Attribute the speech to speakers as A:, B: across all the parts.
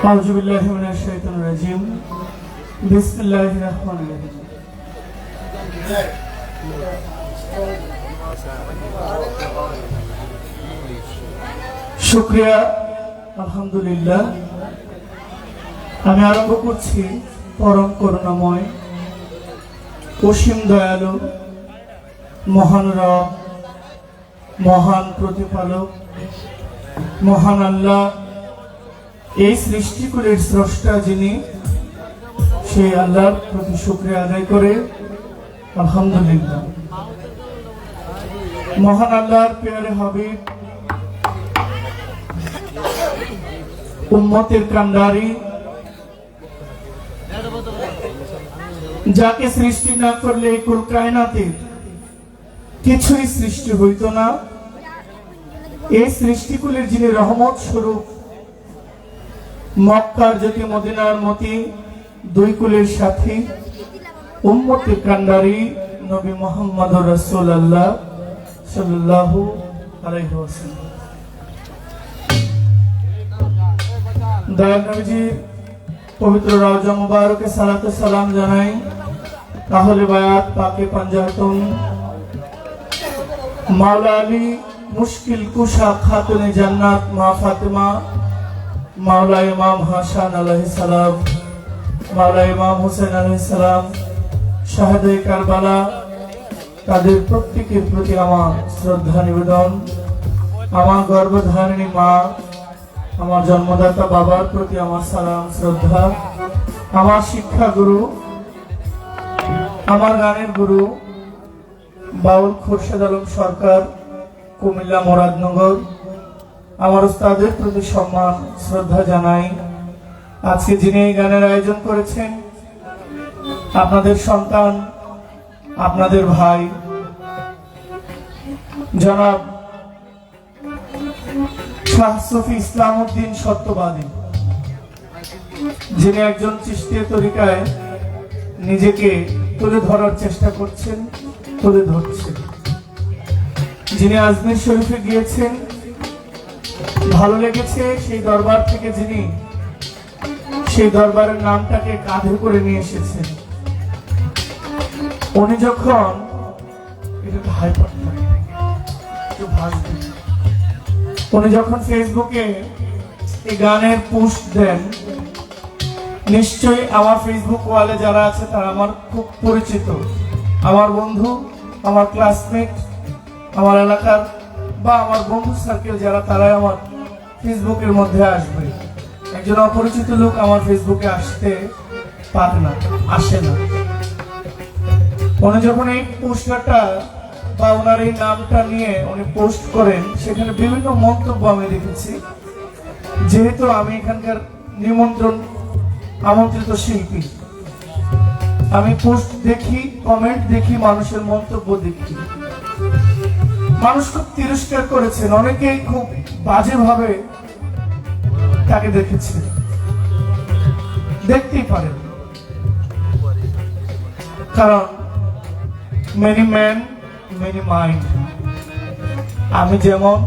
A: আউযু বিল্লাহি মিনাশ শাইতানির রাজিম। বিসমিল্লাহির রহমানির রহিম। শুকরিয়া, আলহামদুলিল্লাহ। আমি আরম্ভ করছি পরম করুণাময়, অসীম দয়ালু, মহান রব, মহান প্রতিপালক, মহান আল্লাহ, এই সৃষ্টিকুলের স্রষ্টা যিনি, সেই আল্লাহর প্রতি শুকরিয়া আদায় করে আলহামদুলিল্লাহ। মহান আল্লাহর প্যারে হাবিব, উম্মতের কান্ডারি, যাকে সৃষ্টি না করলে এই কুল কায়নাতের কিছুই সৃষ্টি হইত না, এই সৃষ্টিকুলের যিনি রহমত স্বরূপ, মক্কার জ্যোতি মদিনার মতি, দুই কুলের সাথী, উম্মতের কান্ডারি নবী মুহাম্মদুর রাসূলুল্লাহ সাল্লাল্লাহু আলাইহি ওয়াসাল্লাম। দয়াল নবীজির পবিত্র রওজা মুবারকে সালাত ও সালাম জানাই। আহলে বায়াত পাকে পাঞ্জাতুন, মাওলা আলী মুশকিল কুশা খাতুনে জান্নাত মা ফাতেমা, মাওলা ইমাম হাসান আলাইহিস সালাম, মাওলা ইমাম হোসেন আলাইহিস সালাম, শাহাদায়ে কারবালা, তাদের প্রত্যেকের প্রতি আমার শ্রদ্ধা নিবেদন। আমার গর্ভধারিণী মা, আমার জন্মদাতা বাবার প্রতি আমার সালাম শ্রদ্ধা। আমার শিক্ষা গুরু, আমার গানের গুরু বাউল খোরশেদ আলম সরকার, কুমিল্লা মুরাদনগর, আমার উস্তাদের প্রতি সম্মান শ্রদ্ধা জানাই। আজকে যিনি এই গানের আয়োজন করেছেন, আপনাদের সন্তান, আপনাদের ভাই জনাব শাহ সুফি ইসলামউদ্দিন সত্যবাদী, যিনি একজন চিশতিয়া তরিকায় নিজেকে তুলে ধরার চেষ্টা করছেন, তুলে ধরছেন। যিনি আজমির শরীফে গিয়েছেন, ভালো লেগেছে সেই দরবার থেকে যিনি সেই দরবারের নামটাকে কাঁধে করে নিয়ে এসেছেন। উনি যখন উনি যখন ফেসবুকে এই গানের পোস্ট দেন, নিশ্চয়ই আমার ফেসবুক ওয়ালে যারা আছে তারা আমার খুব পরিচিত, আমার বন্ধু, আমার ক্লাসমেট, আমার এলাকার বা আমার বন্ধু সার্কেল যারা, তারাই আমার ফেসবুকের মধ্যে আসবে। একজন অপরিচিত লোক আমার ফেসবুকে আসতে পারে না, আসে না। উনি যখন এই পোস্টারটা বা ওনার এই নামটা নিয়ে উনি পোস্ট করেন, সেখানে বিভিন্ন মন্তব্য আমি দেখেছি। যেহেতু আমি এখানকার আমন্ত্রিত শিল্পী, আমি পোস্ট দেখি, কমেন্ট দেখি, মানুষের মন্তব্য দেখি। মানুষ খুব তিরস্কার করেছেন, অনেকেই খুব বাজেভাবে তাকে দেখেছে। দেখতেই পারেন, কারণ মেনি ম্যান মেনি মাইন্ড। আমি যেমন,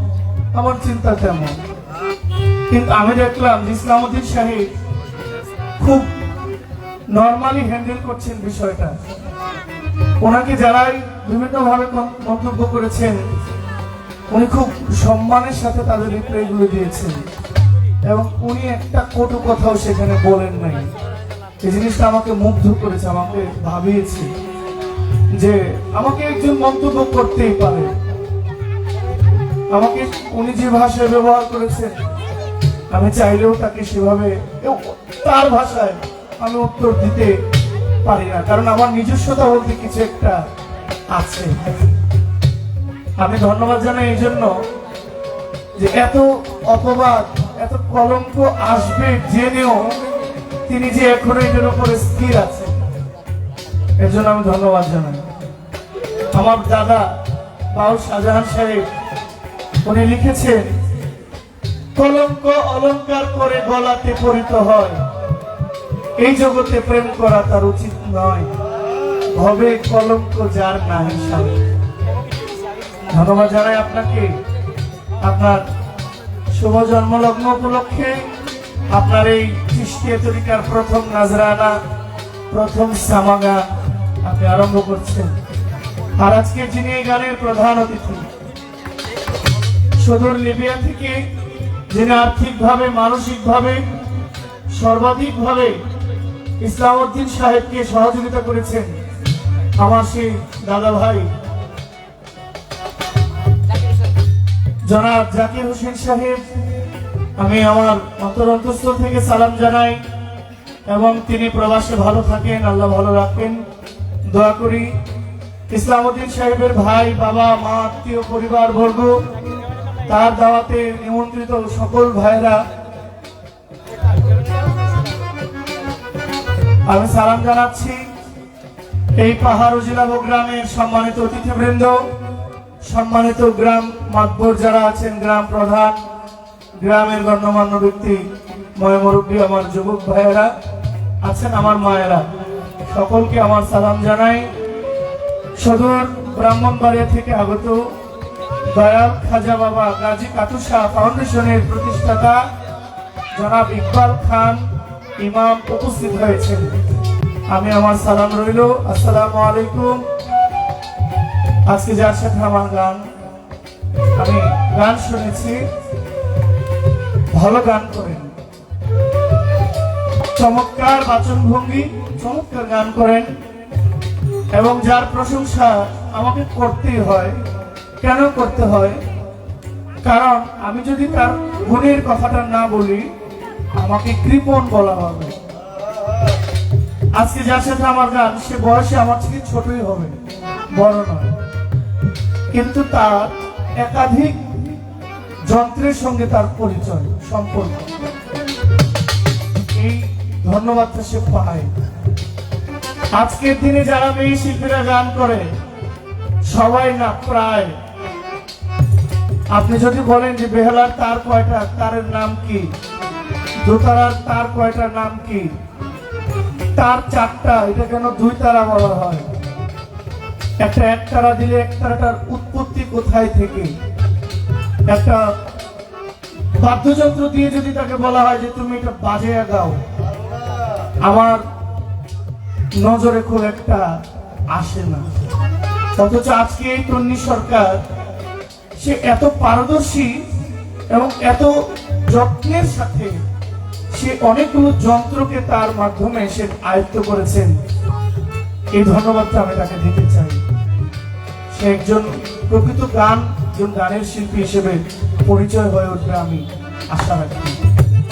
A: আমার চিন্তা তেমন। কিন্তু আমি দেখলাম যে ইসলামউদ্দিন সাহেব খুব নরমালি হ্যান্ডেল করছেন বিষয়টা। ওনাকে যারাই বিভিন্ন ভাবে মন্তব্য করেছেন, উনি খুব সম্মানের সাথে তাদের রিপ্লাইগুলো দিয়েছেন এবং উনি একটা কটু কথাও সেখানে বলেন নাই। এই জিনিসটা আমাকে মুগ্ধ করেছে, আমাকে ভাবিয়েছে যে আমাকে একজন মন্তব্য করতেই পারে। আমাকে উনি যে ভাষায় ব্যবহার করেছেন, আমি চাইলেও তাকে সেভাবে তার ভাষায় আমি উত্তর দিতে পারি না, কারণ আমার নিজস্বতা বলতে কিছু একটা আছে। আমি ধন্যবাদ জানাই এই জন্য যে এত অপবাদ, এত কলঙ্ক আসবে জেনেও তিনি যে এখনো এটার উপরে স্থির আছে, এর জন্য আমি ধন্যবাদ জানাই। আমার দাদা বাউল শাহজাহান সাহেব, উনি লিখেছেন, কলঙ্ক অলঙ্কার করে গলাতে পরিত হয়, এই জগতে প্রেম করা তার উচিত নয়, হবে কলঙ্ক যার নাই সাথে। ধন্যবাদ জানাই আপনাকে, আপনার শুভ জন্মলগ্ন উপলক্ষে আপনার এই চিশতিয়া তরিকার প্রথম নাজরানা, প্রথম সামাগান আপনি আরম্ভ করছেন। আর আজকে যিনি এই গানের প্রধান অতিথি, সুদূর লিবিয়া থেকে যিনি আর্থিকভাবে মানসিকভাবে সর্বাধিকভাবে ইসলামউদ্দিন সাহেবকে সহযোগিতা করেছেন, আমার সেই দাদা ভাই জনাব জাকির হোসেন সাহেব, আমি আমার অন্তরস্থল থেকে সালাম জানাই এবং তিনি প্রবাসে ভালো থাকেন, আল্লাহ ভালো রাখেন দোয়া করি। ইসলামউদ্দিন সাহেবের ভাই, বাবা, মা, আত্মীয় পরিবার বর্গ, তার দাওয়াতে নিমন্ত্রিত সকল ভাইরা আমি সালাম জানাচ্ছি। এই পাহাড় জেলা গ্রামের সম্মানিত অতিথিবৃন্দ, সম্মানিত গ্রাম মাতবর যারা আছেন, গ্রাম প্রধান, গ্রামের গণ্যমান্য ব্যক্তি, ময়মুরব্বী, আমার যুবক ভাইয়েরা আছেন, আমার মায়েরা, সকলকে আমার সালাম জানাই। সদর ব্রাহ্মণবাড়িয়া থেকে আগত দয়াল খাজা বাবা গাজী কাতুসা ফাউন্ডেশনের প্রতিষ্ঠাতা জনাব ইকবাল খান ইমাম উপস্থিত হয়েছেন, আমি আমার সালাম রইল। আসসালামু আলাইকুম। আজকে যার সাথে আমার আমি গান শুনেছি, ভালো গান করেন, চমৎকার বাচনভঙ্গি, চমৎকার গান করেন এবং যার প্রশংসা আমাকে করতেই হয়। কেন করতে হয়? কারণ আমি যদি তার গুণের কথাটা না বলি আমাকে কৃপণ বলা হবে। আজকে যার সাথে আমার গান, সে বয়সে আমার থেকে ছোটই হবে, বড় নয়, কিন্তু তার একাধিক যন্ত্রের সঙ্গে তার পরিচয়, সম্পর্ক, এই ধন্যবাদটা সে পায়। আজকের দিনে যারা মেয়ে শিল্পীরা গান করে, সবাই না প্রায়, আপনি যদি বলেন যে বেহালার তার কয়টা, তারের নাম কি, দোতারার তার কয়টার নাম কি, তার চারটা, এটা কেন দুই তারা বলা হয়? একটা এক তারা দিলে এক তারাটার উৎপত্তি কোথায় থেকে? একটা বাদ্যযন্ত্র দিয়ে যদি তাকে বলা হয় যে তুমি এটা বাজিয়ে গাও, আমার নজরে খুব একটা আসে না। অথচ আজকে এই তন্নি সরকার, সে এত পারদর্শী এবং এত যত্নের সাথে সে অনেকগুলো যন্ত্রকে তার মাধ্যমে সে আয়ত্ত করেছেন। এই ধন্যবাদটা আমি তাকে দিতে চাই। সে একজন প্রকৃত গানের শিল্পী হিসেবে পরিচয় হয়ে উঠবে, আমি আশা রাখি।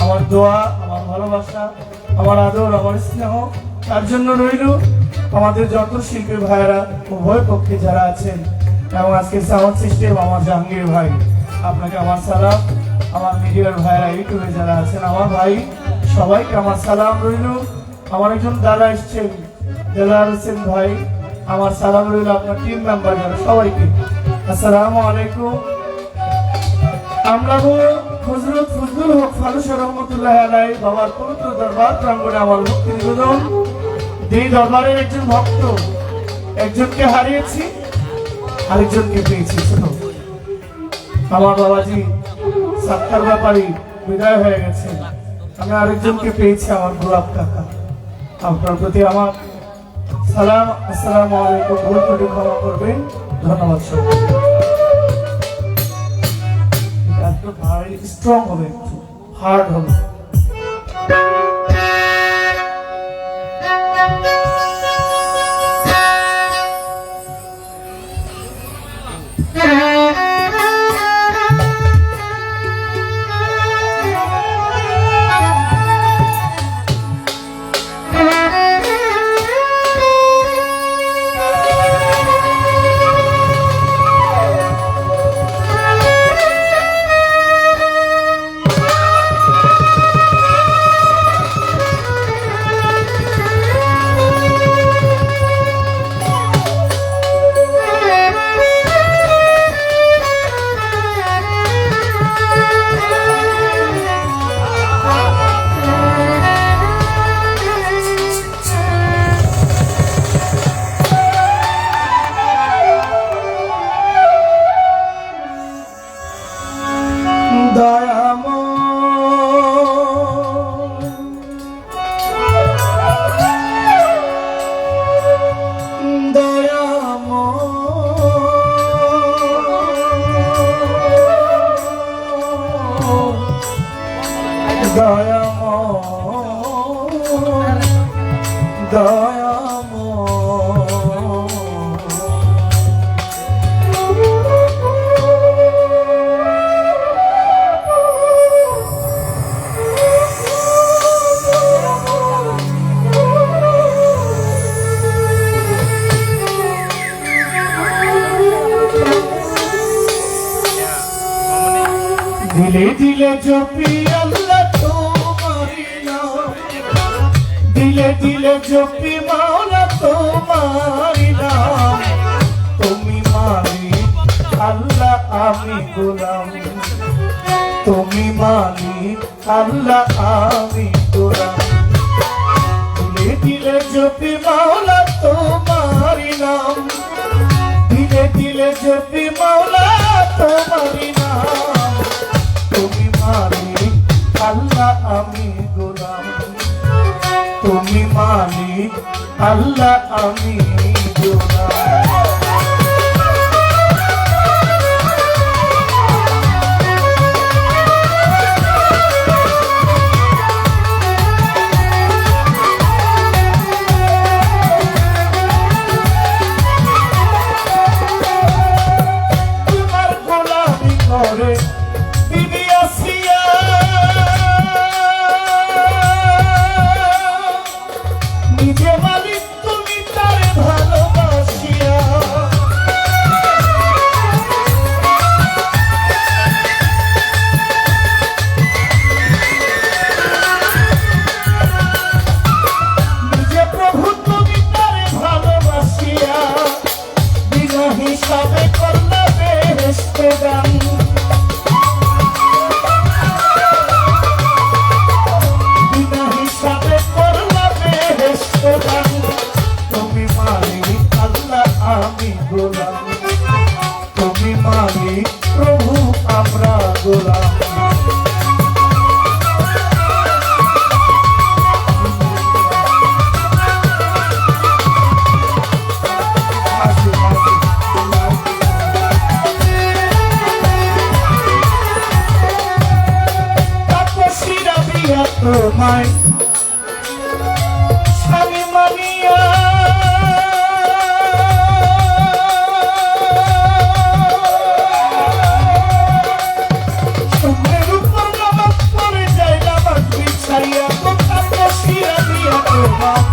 A: আমার দোয়া, আমার ভালোবাসা, আমার আদর, আমার স্নেহ তার জন্য রইল। আমাদের যত শিল্পী ভাইয়েরা উভয় পক্ষে যারা আছেন এবং আজকে সাউন্ড সিস্টেম আমার জাহাঙ্গীর ভাই, আপনাকে আমার সালাম। আমার মিডিয়ার ভাইয়েরা, ইউটিউবে যারা আছেন আমার ভাই, সবাইকে আমার সালাম রইল। আমার একজন দাদা এসছেন, দেলার হোসেন ভাই, আমার সালাম রইল। আপনার টিম মেম্বার যারা, সবাইকে আসসালামু আলাইকুম। আমরা হযরত ফজলুল হক ফারুসী রহমাতুল্লাহ আলাইহি বাবার পবিত্র দরবার প্রাঙ্গণে আমার ভক্তি নিবেদন। এই দরবারের একজন ভক্ত, একজনকে হারিয়েছি, আরেকজনকে পেয়েছি। শুনো, আমার বাবাজি সাত্তার ব্যাপারী বিদায় হয়ে গেছে, আমি আরেকজনকে পেয়েছি, আমার গোলাপ কাকা। আপনার প্রতি আমার সালাম, আসসালামু আলাইকুম। ভুল ত্রুটি ক্ষমা করবেন, ধন্যবাদ। একটু ভারী স্ট্রং হবে, একটু হার্ড হবে। দিলে দিলে জপি আল্লাহ তোমারি নাম, দিলে দিলে জপি মাওলা তোমারি নাম। তুমি মালিক আল্লাহ আমি গোলাম, তুমি মালিক আল্লাহ আমি গোলাম। দিলে দিলে জপি মাওলা তোমারি নাম, দিলে দিলে জপি মাওলা তোমারি নাম। তুমি মালিক আল্লাহ আমি গোলাম, তুমি মালিক আল্লাহ আমি গোলাম। তোমার গোলামি করে বিবি আসিয়া, নিজে মালিক তুমি তার ভালোবাসিয়া। নিজে প্রভু তুমি তার ভালোবাসিয়া, বিনা হিসাবে করলে বেহেশত দান। বিনা হিসাবে করলে বেহেশত দান। তুমি মালিক আল্লাহ আমি গোলাম, তুমি মালিক প্রভু আমরা গোলাম। তাপসীরা দিয়া তোমায় স্বামী মানিয়া, সুন্দরের উপর নামাজ পড়ে যায় নামাজ বিছাইয়া। তাপসীরা দিয়া তোমায়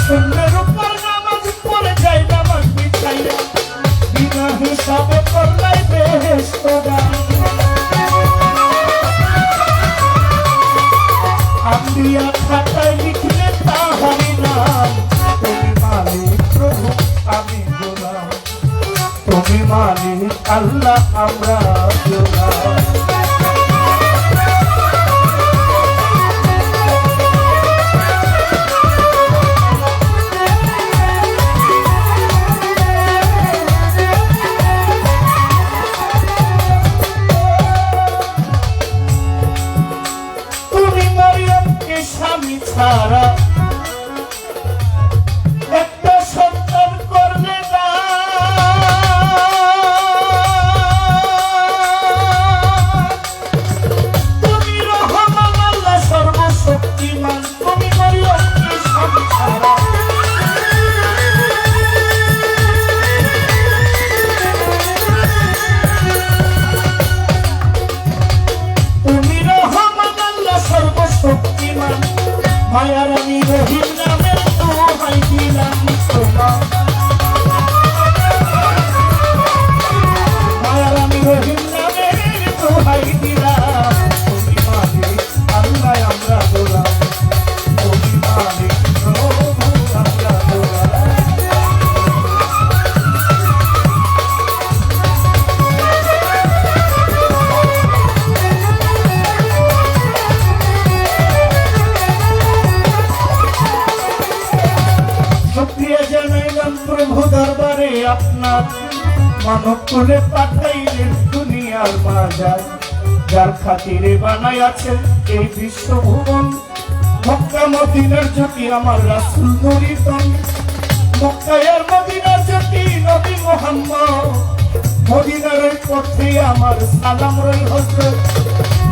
A: সুন্দর উপর নামাজ পড়ে যায় নামাজ বিছাইয়া, বিনা হিসাবে করলাই বেহেশত দান। আম্বিয়া খাতায় লিখলে তাহারি নাম। তুমি মালিক প্রভু আমি গোলাম, তুমি মালিক আল্লাহ আমরা গোলাম। স্বামী ছাড়া একটা সন্তান করলে না, তুমি রহমান আল্লাহ সর্বশক্তিমান। তুমি মরিয়মকে স্বামী ছাড়া তুমি রহমান আল্লাহ সর্বশক্তিমান। মায়ার আমি রহিম নামের দোহাই দিলাম তোমার, মায়ার আমি রহিম নামের দোহাই দিলাম। তুমি মালিক আল্লাহ আমরা গোলাম, তুমি মালিক প্রভু আমরা গোলাম। শুকরিয়া জানাইলাম প্রভু দরবারে আপনার, মানব কোলে পাঠাইলেন দুনিয়ার বাজার। যার খাতিরে বানাই আছেন এই বিশ্বভুবন, মক্কা মদিনার জ্যোতি আমার রাসূল নূরী তন। মক্কা আর মদিনার জ্যোতি নবী মুহাম্মদ মদিনার ওই পথে আমার সালাম রই হযরত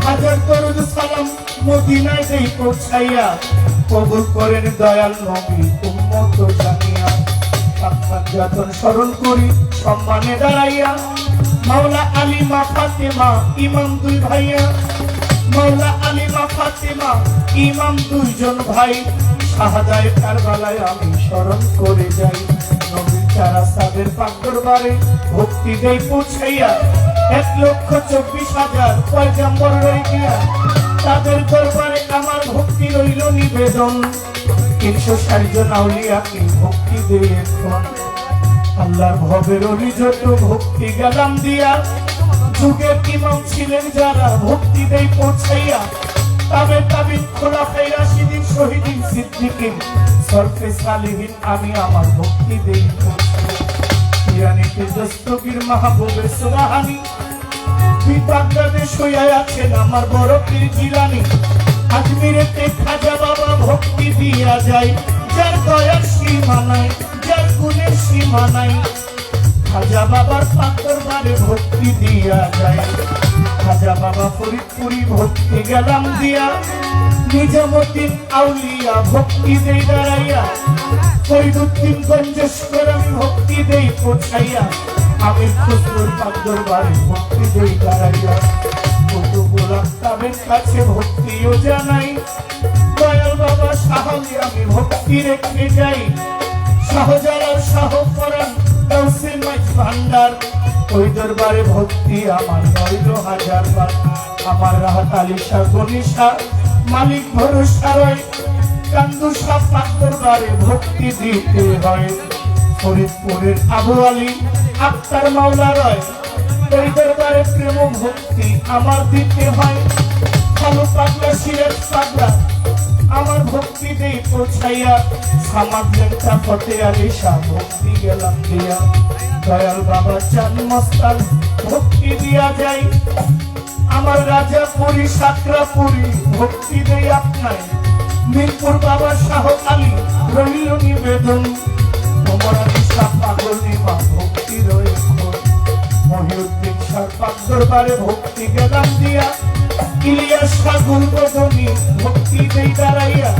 A: হাজার দরুদ সালাম মদিনায় দেই পৌঁছাইয়া কবুল করেন দয়াল নবী উম্মত জানিয়া সাক্ষাৎ যতন স্মরণ করি সম্মানে দাঁড়াইয়া মাওলা আলী মা ফাতেমা ইমাম দুই ভাইয়া মাওলা আলী মা ফাতেমা ইমাম দুইজন ভাই শাহাদায়ে কারবালায় আমি স্মরণ করে যাই নবীর চারা সাদের পাক দরবারে ভক্তি দেই পৌঁছাইয়া 1,24,000 পয়গম্বর রই গিয়া তাদের দরবারে আমার ভক্তি রইল নিবেদন 360 জন আউলিয়াকে ভক্তি দেই এখন আল্লাহর ভবের অলি যত ভক্তি গেলাম দিয়া যুগের ইমাম ছিলেন যারা ভক্তি দেই পৌঁছাইয়া তবে তাবিন খোলাফায়ে রাশিদিন শহীদিন সিদ্দিকিন সরফে সালেহিন আমি আমার ভক্তি দেই পৌঁছাইয়া দস্তগীর মাহবুবে সুবহানী বাগদাদে শুয়ে আছেন আমার বড় পীর জিলানী আজমিরেতে খাজা বাবা ভক্তি দিয়া যায় যার দয়ার সীমা নাই যার গুণের সীমা নাই খাজা বাবার পাক দরবারে ভক্তি দিয়া যায় খাজা বাবা ফরিদপুরি ভক্তি গেলাম দিয়া নিজামুদ্দিন আউলিয়া ভক্তি দেই দাঁড়াইয়া ফরিদুদ্দিন গঞ্জেশকর আমি ভক্তি দেই পৌঁছাইয়া আমি খুসরুর পাক দরবারে ভক্তি দেই দাঁড়াইয়া কুতুবুল আকতাবের কাছে ভক্তিও জানাই দয়াল বাবা শাহলি আমি ভক্তি রেখে যাই শাহজালাল শাহ পরাণ গাউসে মাঝ ভান্ডার ওই দরবারে ভক্তি আমার রইল হাজারবার আমার রাহাত আলী শাহ গনিশা মালিক ভরসা রয় কান্দু শাহ পাক দরবারে ভক্তি দিতে হয় ফরিদপুরের আবু আলী আক্তার মাওলা রয় ওই দরবারে প্রেম ভক্তি আমার দিতে হয় ভালো পাগলা সিরাজ পাগলা আমার ভক্তি দেই পৌঁছাইয়া সামাদ লেখা ফতে আলী শাহ ভক্তি গেলাম দিয়া দয়াল বাবা চাঁদ মস্তান ভক্তি দিয়া যাই আমার রাজাপুরী সাকরাপুরী ভক্তি দেই আপনায় মিরপুর বাবা শাহ আলী রইল নিবেদন ওমর আলী শাহ পাগলি মা ভক্তি রয়েছে মহিউদ্দিন শাহ পাক দরবারে ভক্তি গেলাম দিয়া ইলিয়াস শাহ গুলবদনী ভক্তি দেই দাঁড়াইয়া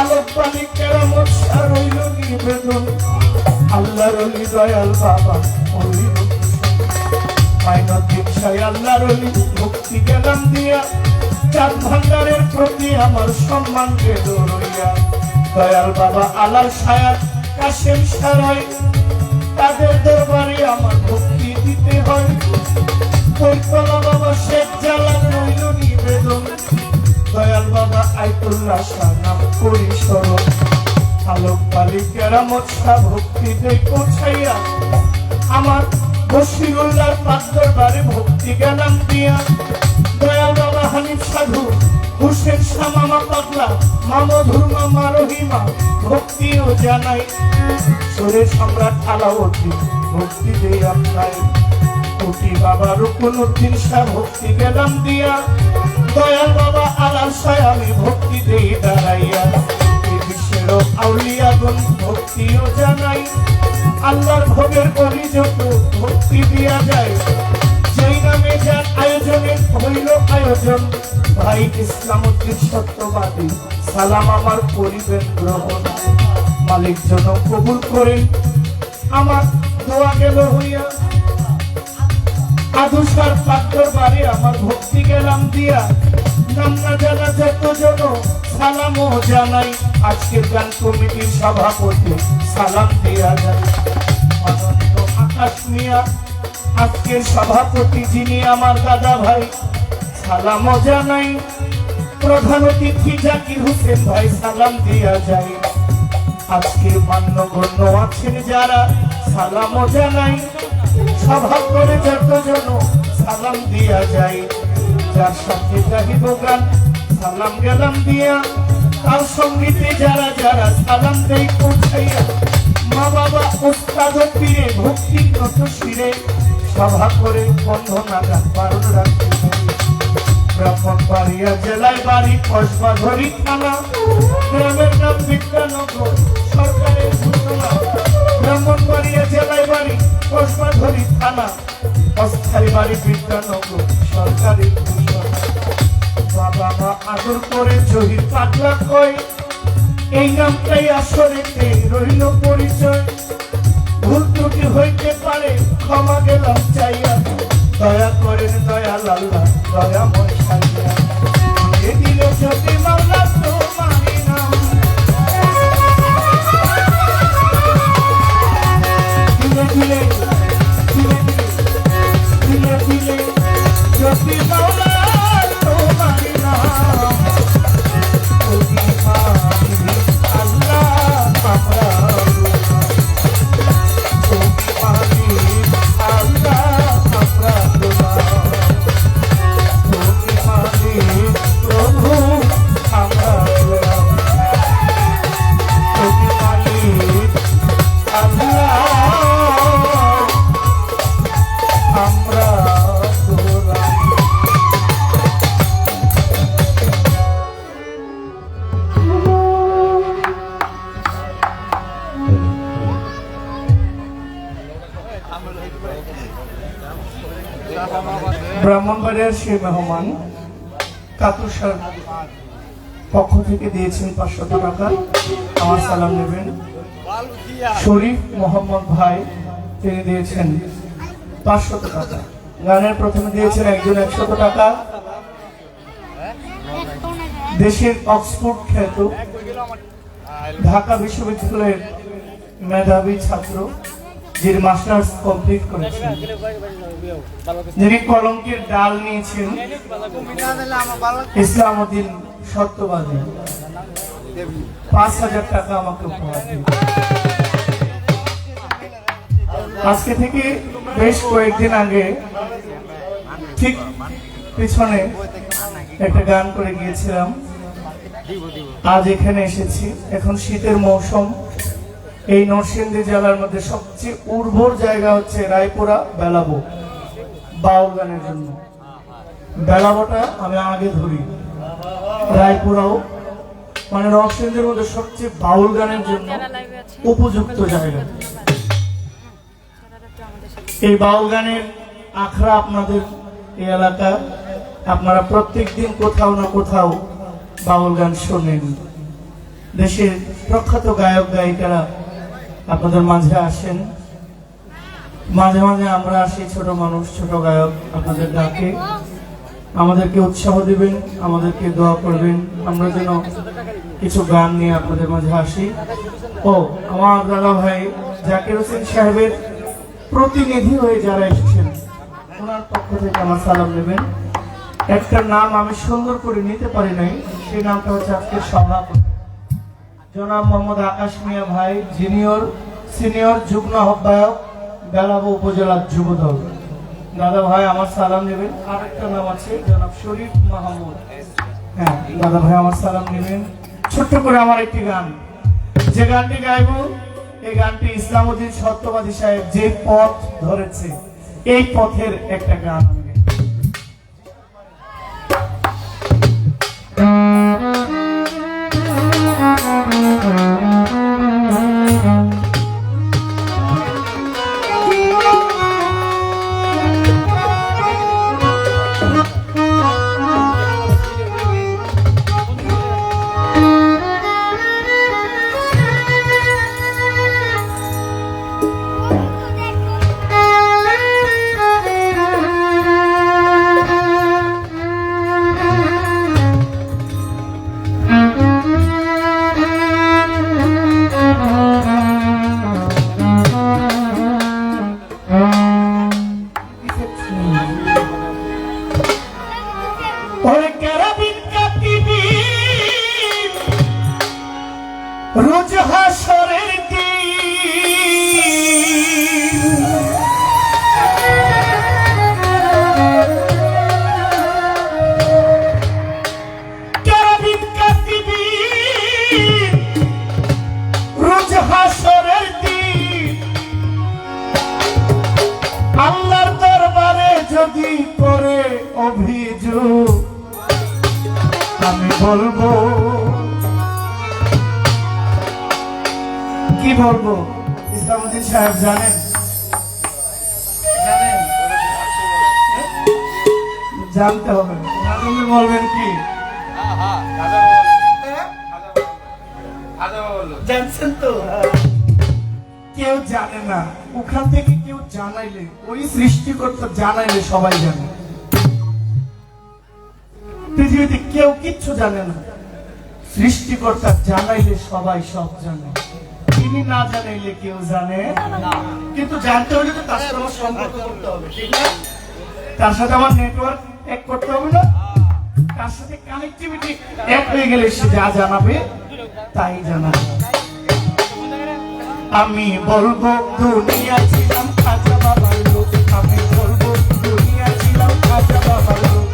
A: আলোক পালি কেরামত শাহ রইল নিবেদন আল্লাহর অলি দয়াল বাবা মাইনুদ্দিন শাহ আল্লাহর অলি ভক্তি গেলাম দিয়া চাঁদ ভান্ডারের প্রতি আমার সম্মান গেল রইয়া দয়াল বাবা আলাল শায়াত কাশেম শাহ তাদের দরবারে আমার ভক্তি দিতে হয় কৈতলা বাবা শেখ জালাল রইল নিবেদন দয়াল বাবা আইতুল্লাহ শাহ নাম করি স্মরণ আলোক পালি কেরামত শাহ ভক্তি দেই পৌঁছাইয়া আমার বশিরুল্লাহর পাক দরবারে ভক্তি গেলাম দিয়া দয়াল বাবা হানিফ সাধু হুসেন শাহ মামা পাগলা মামধুর মামা রহিমা ভক্তিও জানাই সুরে সম্রাট আলাউদ্দিন ভক্তি দেই আপনায় কোটি বাবা রুকনুদ্দিন শাহ ভক্তি গেলাম দিয়া দয়াল বাবা আলাল শাহ আমি ভক্তি দেই দাঁড়াইয়া এই বিশ্বের আউলিয়াগণ ভক্তিও জানাই আল্লাহর ভোগের করি যত ভক্তি দিয়া যায় যেই নামে যার আয়োজনে হইল আয়োজন ভাই ইসলামউদ্দিন সত্যবাদী সালাম আমার করিবেন গ্রহণ মালিক যেন কবুল করেন আমার দোয়া গেল হইয়া আদুসার পাক দরবারে আমার ভক্তি গেলাম দিয়া নাম না জানা যতজন সালামও জানাই আজকের গান কমিটির সভাপতি সালাম দিয়া যায় মাননীয় আকাশ মিয়া আজকের সভাপতি যিনি আমার দাদা ভাই সালামও জানাই প্রধান অতিথি জাকির হোসেন ভাই সালাম দিয়া যায় আজকে মান্যগণ্য আছেন যারা সালামও জানাই সভা করে যতজন সালাম দিয়া যায় যার সাথে গাহিব গান সালাম গেলাম দিয়া তার সঙ্গীতে যারা যারা সালাম দেই পৌঁছাইয়া মা বাবা উস্তাদ পীরে ভক্তি কত শিরে সভা করে বন্ধনা গান বারণ রাখতে ব্রাহ্মণবাড়িয়া জেলায় বাড়ি কসবা ধরি থানা গ্রামের নাম বিদ্যানগর সরকারের ঘোষণা ব্রাহ্মণবাড়িয়া জেলায় বাড়ি কসবাধরি থানা অস্থায়ী বাড়ি বিদ্যানগর সরকারি ঘোষণা। বাবা মা আদর করে জহির পাগলা কয়, এই নামটাই আসরেতে রইল পরিচয়। ভুল ত্রুটি হইতে পারে ক্ষমা গেলাম চাইয়া, দয়া করেন দয়াল আল্লাহ দয়াময় সাইয়া। দিয়ে দিল যদি মাওলা তোমারই নাম, দিলে দিলে দিলে দিলে দিলে যদি মাওলা তোমারই নাম। ব্রাহ্মণবাড়িয়ার সেই মেহমান কাতুসার পক্ষ থেকে দিয়েছেন 500 টাকা, আমার সালাম নেবেন। শরীফ মোহাম্মদ ভাই তিনি দিয়েছেন 500 টাকা। গানের প্রথমে দিয়েছেন একজন 100 টাকা। দেশের অক্সফোর্ড খ্যাত ঢাকা বিশ্ববিদ্যালয়ের মেধাবী ছাত্র, যিনি মাস্টার্স কমপ্লিট করেছেন, যিনি কলঙ্কের ডাল নিয়েছেন, ইসলামউদ্দিন সত্যবাদী, 5000 টাকা আমাকে উপহার দিন। আজকে থেকে বেশ কয়েকদিন আগে ঠিক পিছনে একটা গান করে গিয়েছিলাম, আজ এখানে এসেছি। এখন শীতের মৌসুম, এই নরসিংদী জেলার মধ্যে সবচেয়ে উর্বর জায়গা হচ্ছে রায়পুরা বেলাবো বাউল গানের জন্য। বেলাবোটা আমি আগে ধরি, রায়পুরাও মানে নরসিংদীর মধ্যে সবচেয়ে বাউল গানের জন্য উপযুক্ত জায়গা। এই বাউল গানের আখড়া আপনাদের এই এলাকা, আপনারা প্রত্যেক দিন কোথাও না কোথাও বাউল গান শোনেন। দেশের প্রখ্যাত গায়ক গায়িকারা আপনাদের মাঝে আসেন, মাঝে মাঝে আমরা আসি ছোট মানুষ, ছোট গায়ক আপনাদের ডাকে। আমাদেরকে উৎসাহ দিবেন, আমাদেরকে দোয়া করবেন, আমরা যেন কিছু গান নিয়ে আপনাদের মাঝে আসি। ও আমার দাদা ভাই জাকির হোসেন সাহেবের প্রতিনিধি হয়ে যারা এসেছেন, ওনার পক্ষ থেকে আমার সালাম নেবেন। একটা নাম আমি সুন্দর করে নিতে পারি নাই, সেই নামটা হচ্ছে আজকের সভাপতি জনাব মোহাম্মদ আকাশ মিয়া ভাই, সিনিয়র যুগ্ম আহ্বায়ক বেলাবো উপজেলা যুবদল। দাদা ভাই আমার সালাম নেবেন। আরেকটা নাম আছে জনাব শরীফ মাহমুদ, হ্যাঁ দাদা ভাই আমার সালাম নেবেন। ছোট্ট করে আমার একটি গান, যে গানটি গাইব, এই গানটি ইসলামউদ্দিন সত্যবাদী সাহেব যে পথ ধরেছে, এই পথের একটা গান। রোজ হাসরের দিন কেরাবিন কাতিবিন, রোজ হাসরের দিন আল্লাহর দরবারে যদি করে অভিযোগ, আমি বলবো কি বলবো? ইসলামউদ্দিন সাহেব জানেন জানতে হবে। আপনি বলবেন কি? জানছেন তো? কেউ জানে না, ওখান থেকে কেউ জানাইলে, ওই সৃষ্টিকর্তা জানাইলে সবাই জানে। পৃথিবীতে কেউ কিচ্ছু জানে না, সৃষ্টিকর্তা জানাইলে সবাই সব জানে। তিনি না জানাইলে কেউ জানে না। কিন্তু জানতে হলে তো তার সাথে আমার সম্পর্ক করতে হবে, ঠিক না? তার সাথে আমার নেটওয়ার্ক এক করতে হবে না? তার সাথে কানেক্টিভিটি এক হয়ে গেলে সে যা জানাবে তাই জানাবে। আমি বলবো দুনিয়া ছিলাম খাজা বাবার লোক, আমি বলবো দুনিয়া ছিলাম খাজা বাবার লোক।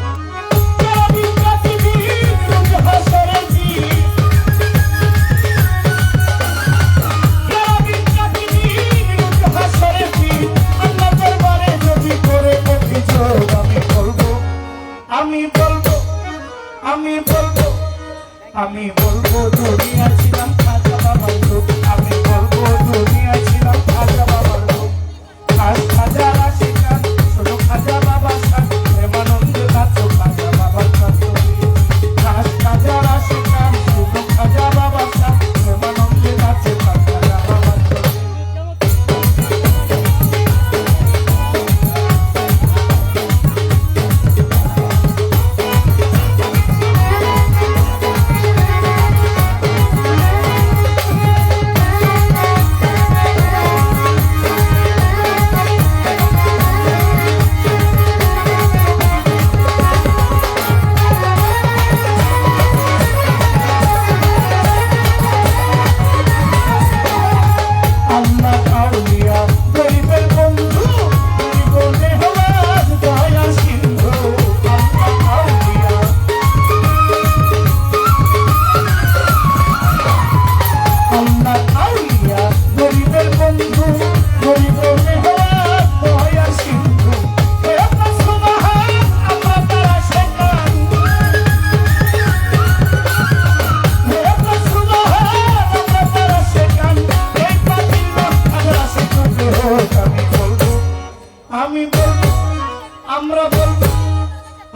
A: আমি বলবো দুনিয়া ছিলাম খাজা বাবার লোক, আমি বলবো দুনিয়া ছিলাম খাজা বাবার লোক। আজ খাজা রাশিকান শোনো খাজা বাবার সাথ, প্রেমানন্দ নাচো খাজা বাবার সাথ। আজ খাজা রাশিকান শোনো খাজা বাবার সাথ, প্রেমানন্দ নাচো খাজা বাবার সাথ।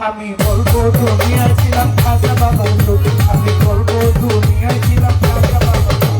A: আমি বলবো দুনিয়া ছিলাম খাজা বাবার লোক, আমি বলবো দুনিয়া ছিলাম খাজা বাবার লোক।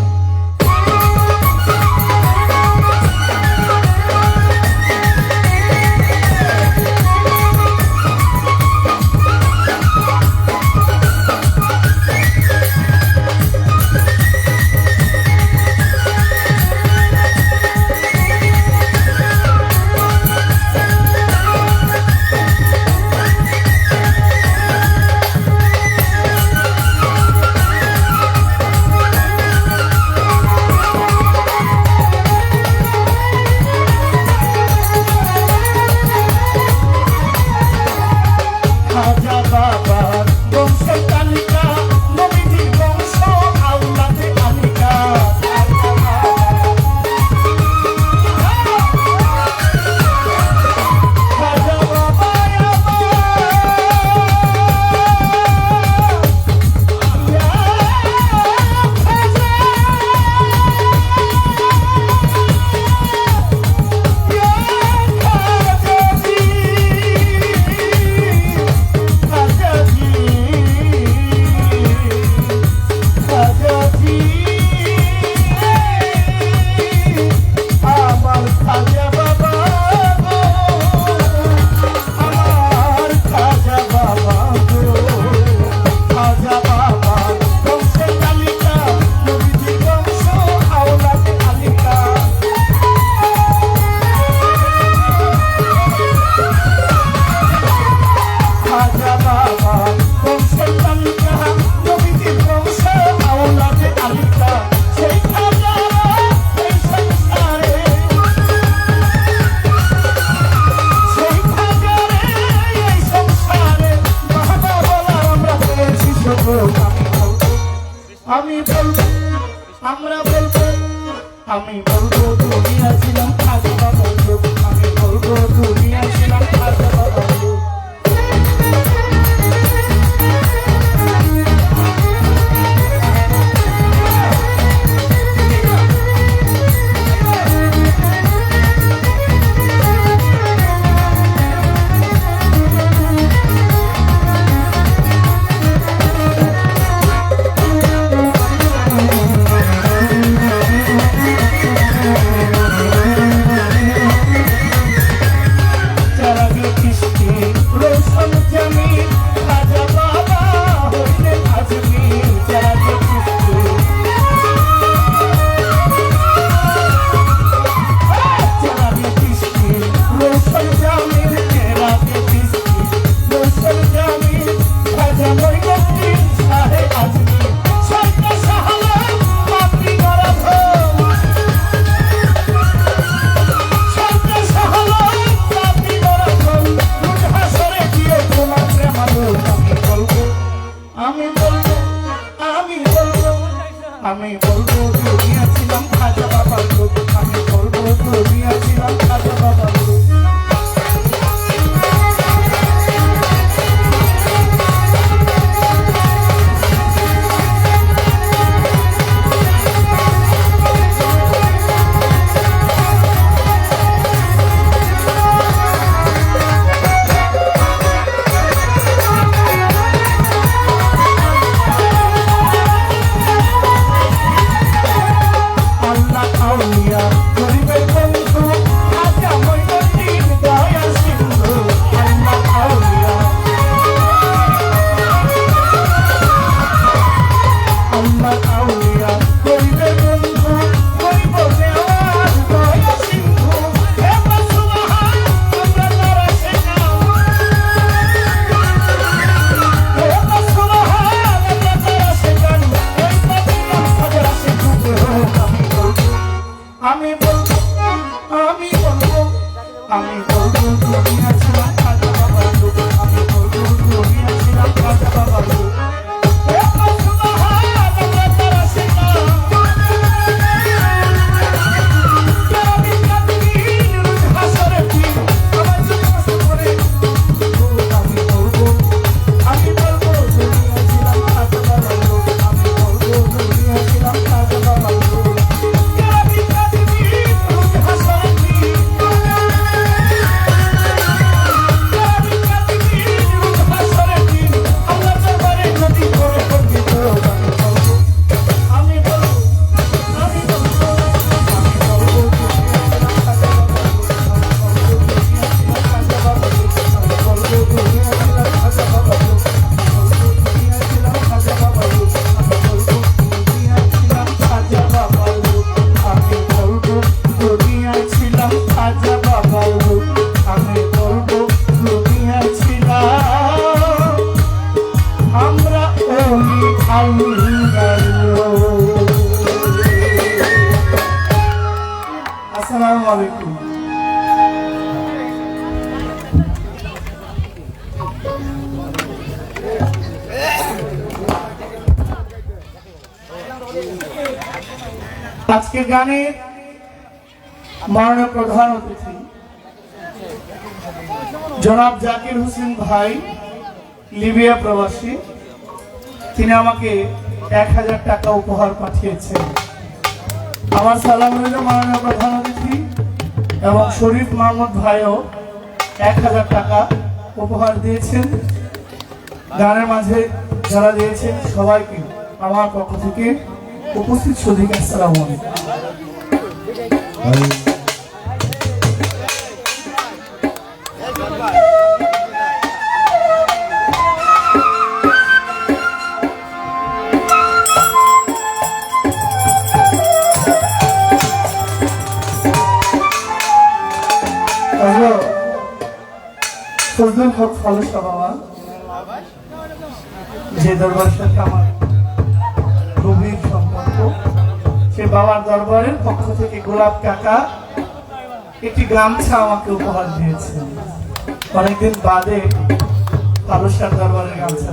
A: আমি বলবো, আমরা বলবো, আমি বলবো দুনিয়া ছিলাম খাজা বাবার লোক, আমি বলবো দুনিয়া ছিলাম খাজা বাবার লোক। আজকে গানের মাননীয় প্রধান অতিথি জনাব জাকির হোসেন ভাই, লিবিয়া প্রবাসী, তিনি আমাকে 1000 টাকা উপহার পাঠিয়েছেন। আমার সালাম রইল মাননীয় প্রধান অতিথি, এবং শরীফ মাহমুদ ভাইও 1000 টাকা উপহার দিয়েছেন। গানের মাঝে যারা দিয়েছেন সবাইকে আমার পক্ষ থেকে উপস্থিত সদিকে আসসালামু আলাইকুম। ফজলুল হক ফালুসা বাবা, যে দরবারের সাথে আমার গভীর সম্পর্ক, সে বাবার দরবারের পক্ষ থেকে গোলাপ কাকা একটি গামছা আমাকে উপহার দিয়েছেন। অনেকদিন বাদে ফালুসার দরবারের গামছা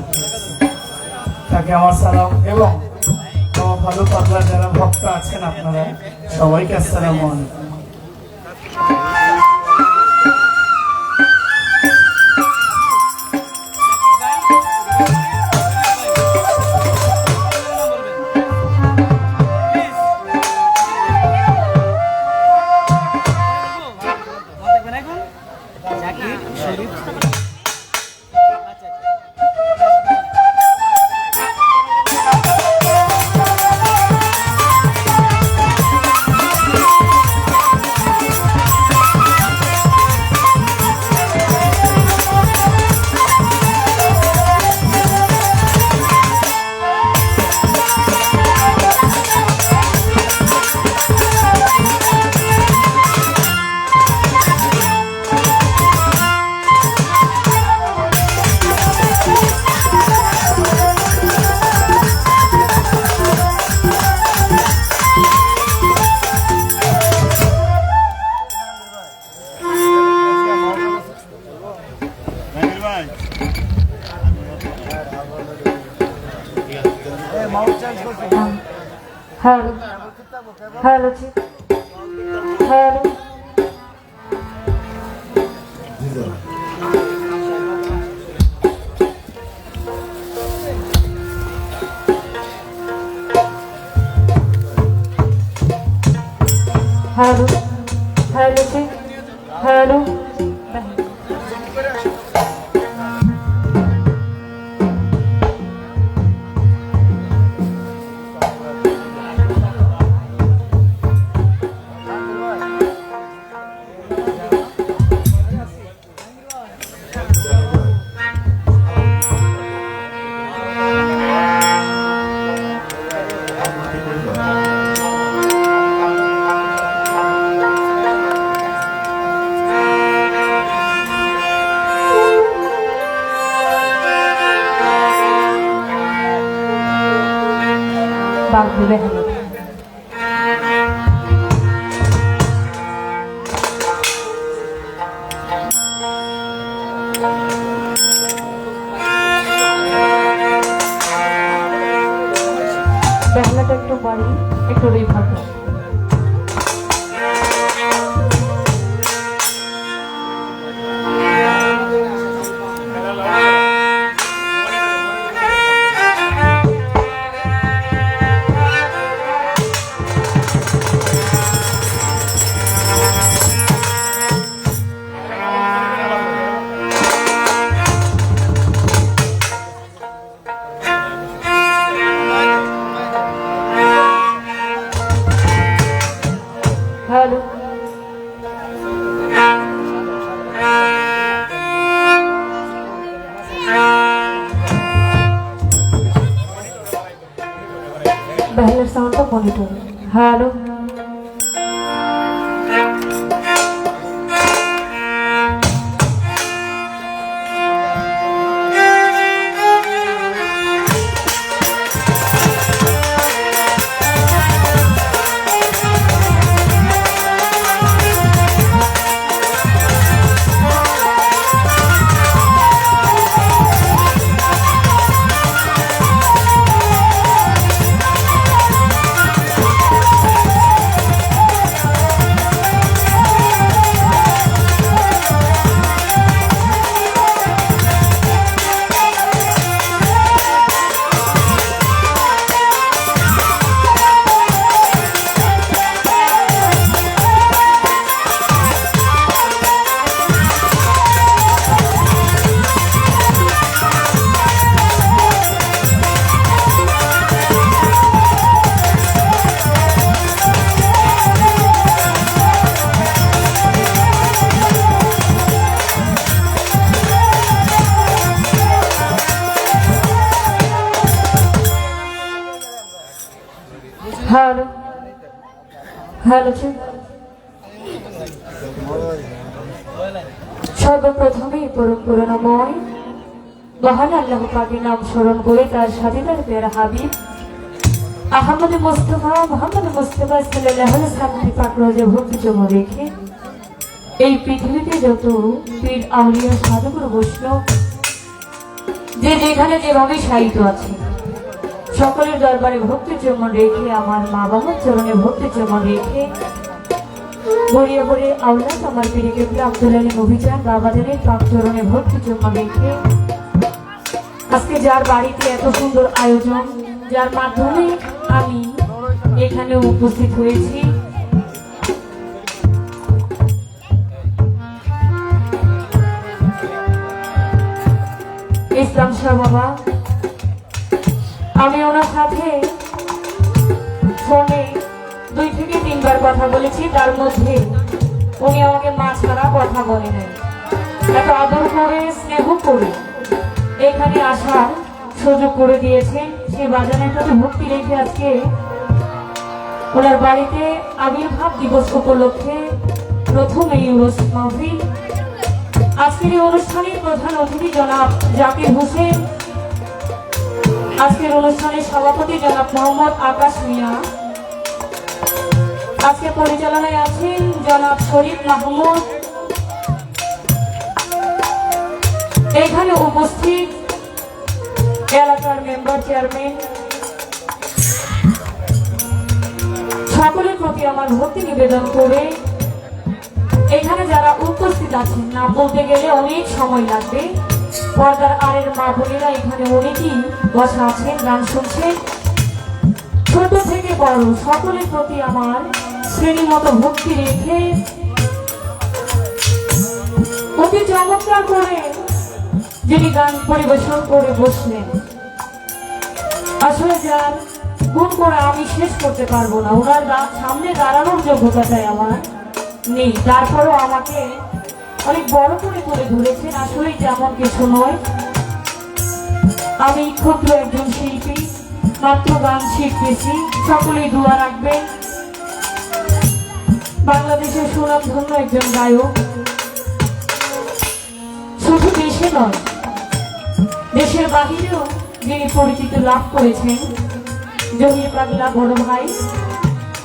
A: তাকে আমার সালাম, এবং আমার ভালো পাগলার যারা ভক্ত আছেন আপনারা সবাইকে আসসালামু আলাইকুম।
B: Hello. Hello. Hello. Hello. Hello. Hello. Bahane Bahana একটু বাড়ি একটু river Hello. Bahler sound to monitor. Hello. Hello hello ঠিক। সর্বপ্রথমেই পরম করুণাময় মহান আল্লাহ পাকের নাম স্মরণ করে তার সাথে তার পেয়ারা হাবিব আহমদ মুস্তফা মোহাম্মদ মুস্তফা সাল্লাল্লাহু আলাইহি ওয়াসাল্লাম পাক রোজে ভক্তি জমা রেখে এই পৃথিবীতে যত পীর আউলিয়া সাধুগুরু বৈষ্ণব যে যেখানে যেভাবে সাহিত্য আছে সকলের দরবারে ভক্তির জন্য রেখে আমার মা বাবার চরণে ভক্তির জন্য রেখে গড়িয়ে গড়িয়ে আওলাদ আমার পীরে কেবলা আব্দুল আলীম অভিযান বাবাদের পাক চরণে ভক্তির জন্য রেখে আজকে যার বাড়িতে এত সুন্দর আয়োজন যার মাধ্যমে আমি এখানে উপস্থিত হয়েছি ইসলাম শাহ বাবা, আমি ওনার সাথে ফোনে 2 থেকে 3 বার কথা বলেছি, তার মধ্যে উনি আমাকে মা ছাড়া কথা বলে নাই। এত আদর করে স্নেহ করে এখানে আসার সুযোগ করে দিয়েছেন। সে বাজানের প্রতি ভক্তি রেখে আজকে ওনার বাড়িতে আবির্ভাব দিবস উপলক্ষে প্রথম এই উরস মাহফিল। আজকের এই অনুষ্ঠানের প্রধান অতিথি জনাব জাকির হোসেন, আজকের অনুষ্ঠানের সভাপতি জনাব মোহাম্মদ আকাশ মিয়া, আজকে পরিচালনায় আছেন জনাব শরীফ মাহমুদ। এখানে উপস্থিত এলাকার মেম্বার চেয়ারম্যান, সকলের প্রতি আমার ভক্তি নিবেদন করে এখানে যারা উপস্থিত আছেন না বলতে গেলে অনেক সময় লাগবে। পর্দার আড়ের মা বোনেরা এখানে অনেকেই বসা আছেন, গান শুনছেন। ছোট থেকে বড় সকলের প্রতি আমার শ্রেণীর মতো ভক্তি রেখে অতি চমৎকার করে যিনি গান পরিবেশন করে বসলেন, আসলে যার গুণ করে আমি শেষ করতে পারবো না। ওনার সামনে দাঁড়ানোর যোগ্যতাটাই আমার নেই, তারপরও আমাকে অনেক বড় করে তুলে ধরেছেন। আসলে তেমন কিছু নয়, আমি ক্ষুদ্র একজন শিল্পী, মাত্র গান শিখতেছি। সকলেই দোয়া রাখবেন। বাংলাদেশের সুনামধন্য একজন গায়ক, শুধু দেশে নয় দেশের বাহিরেও যিনি পরিচিতি লাভ করেছেন, জহির পাগলা বড় ভাই।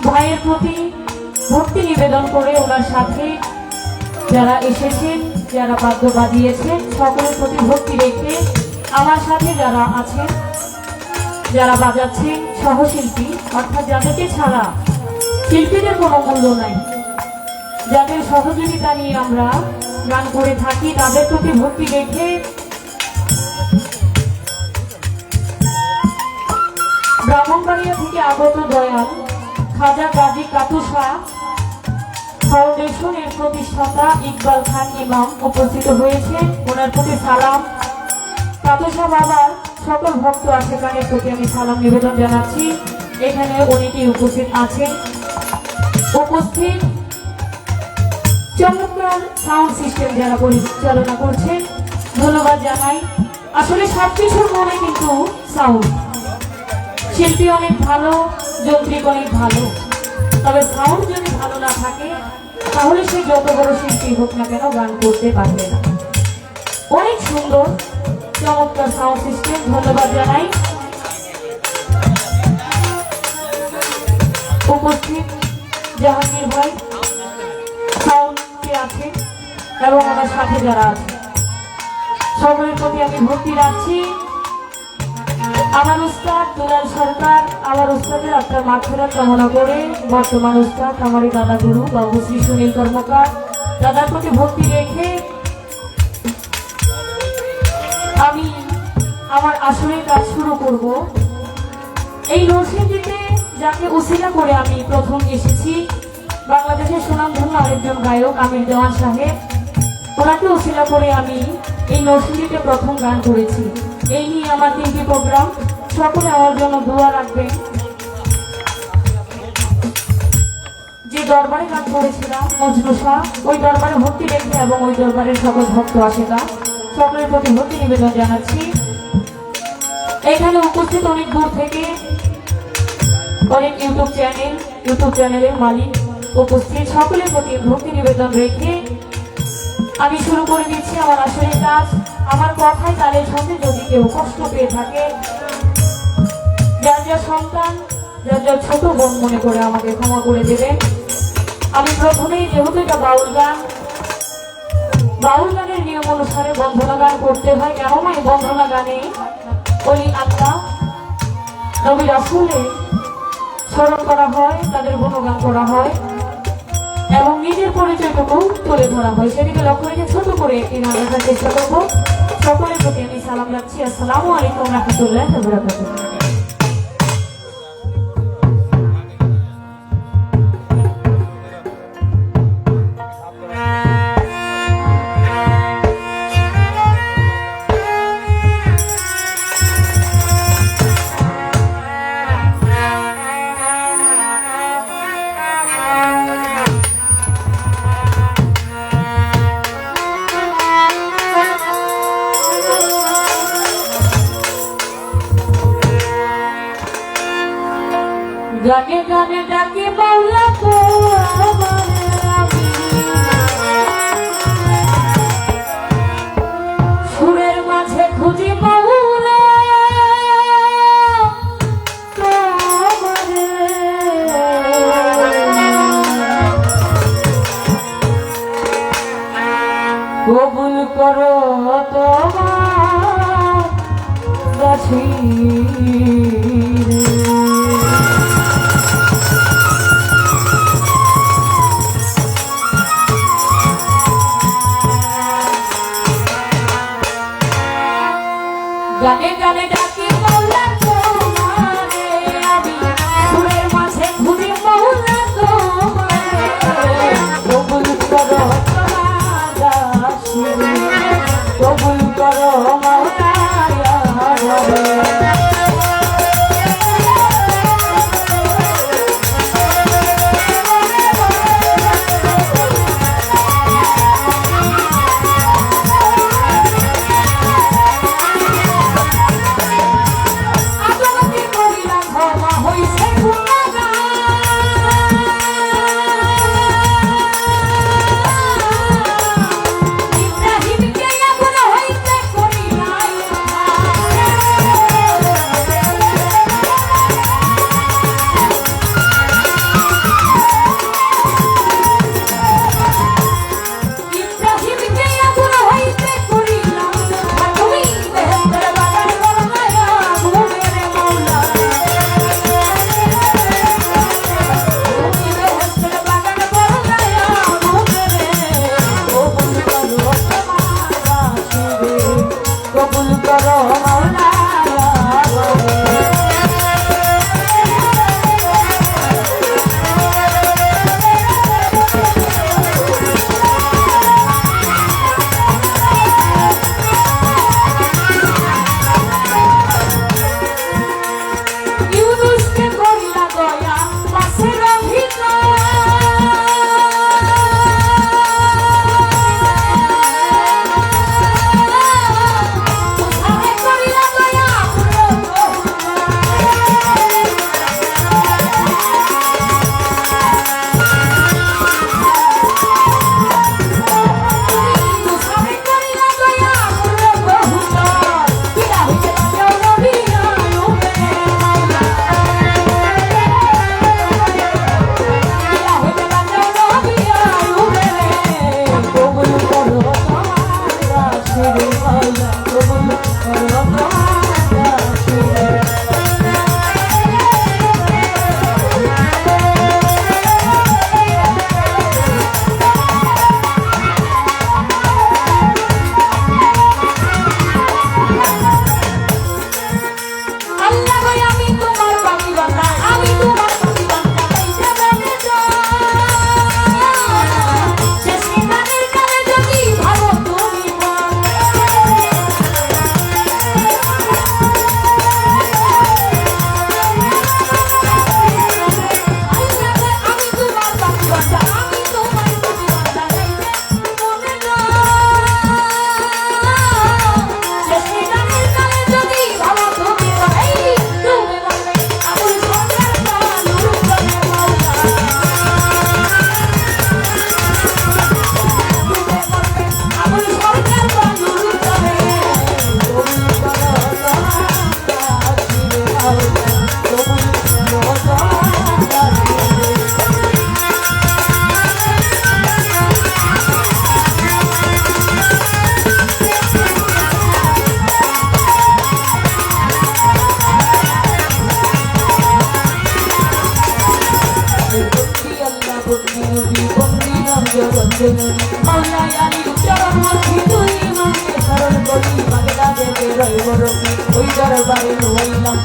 B: ভাইয়ের প্রতি ভক্তি নিবেদন করে ওনার সাথে যারা এসেছেন, যারা বাদ্য বাজিয়েছেন, সকলের প্রতি ভক্তি রেখে আমার সাথে যারা আছেন, যারা বাজাচ্ছেন সহশিল্পী, অর্থাৎ যাদেরকে ছাড়া শিল্পীদের কোনো মূল্য নাই, যাদের সহযোগিতা নিয়ে আমরা গান করে থাকি, তাদের প্রতি ভক্তি রেখে ব্রাহ্মণবাড়িয়া থেকে আগত দয়াল খাজা গাজী কাতুসা ফাউন্ডেশনের প্রতিষ্ঠাতা ইকবাল খান ইমাম উপস্থিত হয়েছেন। ওনার প্রতি সালাম। কাতুসা বাবার সকল ভক্ত আশেকানের প্রতি আমি সালাম নিবেদন জানাচ্ছি। এখানে অনেকেই উপস্থিত আছেন। উপস্থিত চমৎকার সাউন্ড সিস্টেম যারা পরিচালনা করছেন, ধন্যবাদ জানাই। আসলে সবকিছুর মনে কিন্তু সাউন্ড। শিল্পী অনেক ভালো, যন্ত্রিক অনেক ভালো, তবে সাউন্ড যদি ভালো না থাকে তাহলে সে যত বড় শিল্পী হোক না কেন গান করতে পারবে না। অনেক সুন্দর চমৎকার সাউন্ড সিস্টেম, ধন্যবাদ জানাই। উপস্থিত জাহাঙ্গীর ভাই সাউন্ডে আছে এবং আমার সাথে যারা আছে সকলের প্রতি আমি ভক্তি রাখছি। আমার উস্তাদ দুলাল সরকার, আমার উস্তাদের আপনার মাগফিরাত কামনা করে বর্তমান উস্তাদ আমারই দাদা গুরু বাবু শ্রী সুনীল কর্মকার, দাদার প্রতি ভক্তি রেখে আমি আমার আসরের কাজ শুরু করব। এই নরসিংদীতে যাকে উসিলা করে আমি প্রথম এসেছি, বাংলাদেশের সুনামধন্য আরেকজন গায়ক আমির দেওয়ান সাহেব, ওনাকে উসিলা করে আমি এই নরসিংদীতে প্রথম গান করেছি। এই নিয়ে আমার 3টি প্রোগ্রাম। সকলে আমার জন্য দোয়া রাখবেন। যে দরবারে গান করেছিলাম মজনু শাহ, ওই দরবারে ভক্তি রেখে এবং ওই দরবারের সকল ভক্ত আশেকা সকলের প্রতি ভক্তি নিবেদন জানাচ্ছি। এখানে উপস্থিত অনেক দূর থেকে অনেক ইউটিউব চ্যানেলের মালিক উপস্থিত সকলের প্রতি ভক্তি নিবেদন রেখে আমি শুরু করে দিচ্ছি আমার আসলে কাজ। আমার কথায় তাদের সঙ্গে যদি কেউ কষ্ট পেয়ে থাকে, যার যার সন্তান, যার যার ছোট বোন মনে করে আমাকে ক্ষমা করে দেবেন। আমি প্রথমেই যেহেতু এটা বাউল গানের নিয়ম অনুসারে বন্ধনা গান করতে হয়, কেননা এই বন্ধনা গানে অলি আল্লাহ নবী রাসূলের স্মরণ করা হয়, তাদের গুণগান করা হয় এবং নিজের পরিচয়টুকু তুলে ধরা হয়। সেদিকে লক্ষ্য রেখে ছোট করে একটি গান লেখার চেষ্টা করবো। সকলের প্রতি আমি সালাম রাখছি। আসসালামু আলাইকুম রাহমাতুল্লাহি ওয়া বারাকাতুহু। গানে গানে ডাকি মাওলা তো আমারে আমি, সুরের মাঝে খুঁজি মাওলা তো আমারে, কবুল করো তোমার গাছি গানে গানে ডাকি মাওলা তোমারে আমি, সুরের মাঝে ঘুরি মাওলা তোমারে, কবুল করো তোমার দাসী, কবুল করো মাওলা ইয়া রাব্বি। জননী মাওলাই আলী চরণ মধ্যে তুই মনকে শরণ করি বাগদা দেবে রইব রবি ওই দরবারে রইলাম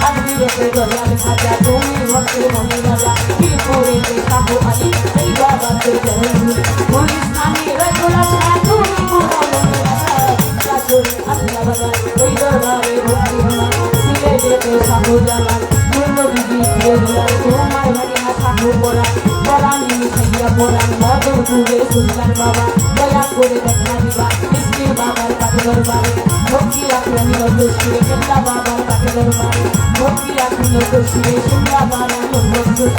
B: আজমিরেতে দয়াল খাজা তুমি ভক্তের মনে রাজা পীরপুরেতে শাহু আলী এই বাবা তোর চরণ ধুলি স্থানে রইলা ছায়া তুমি মনে রাজা কাছুর আল্লাহ বাবা ওই দরবারে ভক্তি হলা সিলেটেতে শাহু জালাল পূর্ণ বিধি তোমার ভাগে শাহু পড়া পরানি সাইয়া পড়ান মধুর পুরে সুলতান বাবা দয়া করে দেখা দিবা মিষ্টির বাবার কাছে দরবারে ভক্তি রাখলে নিরত সুরে কেল্লা বাবার কাছে দরবারে ভক্তি রাখলে নিরত সুরে সুন্দা বাবা মন্দির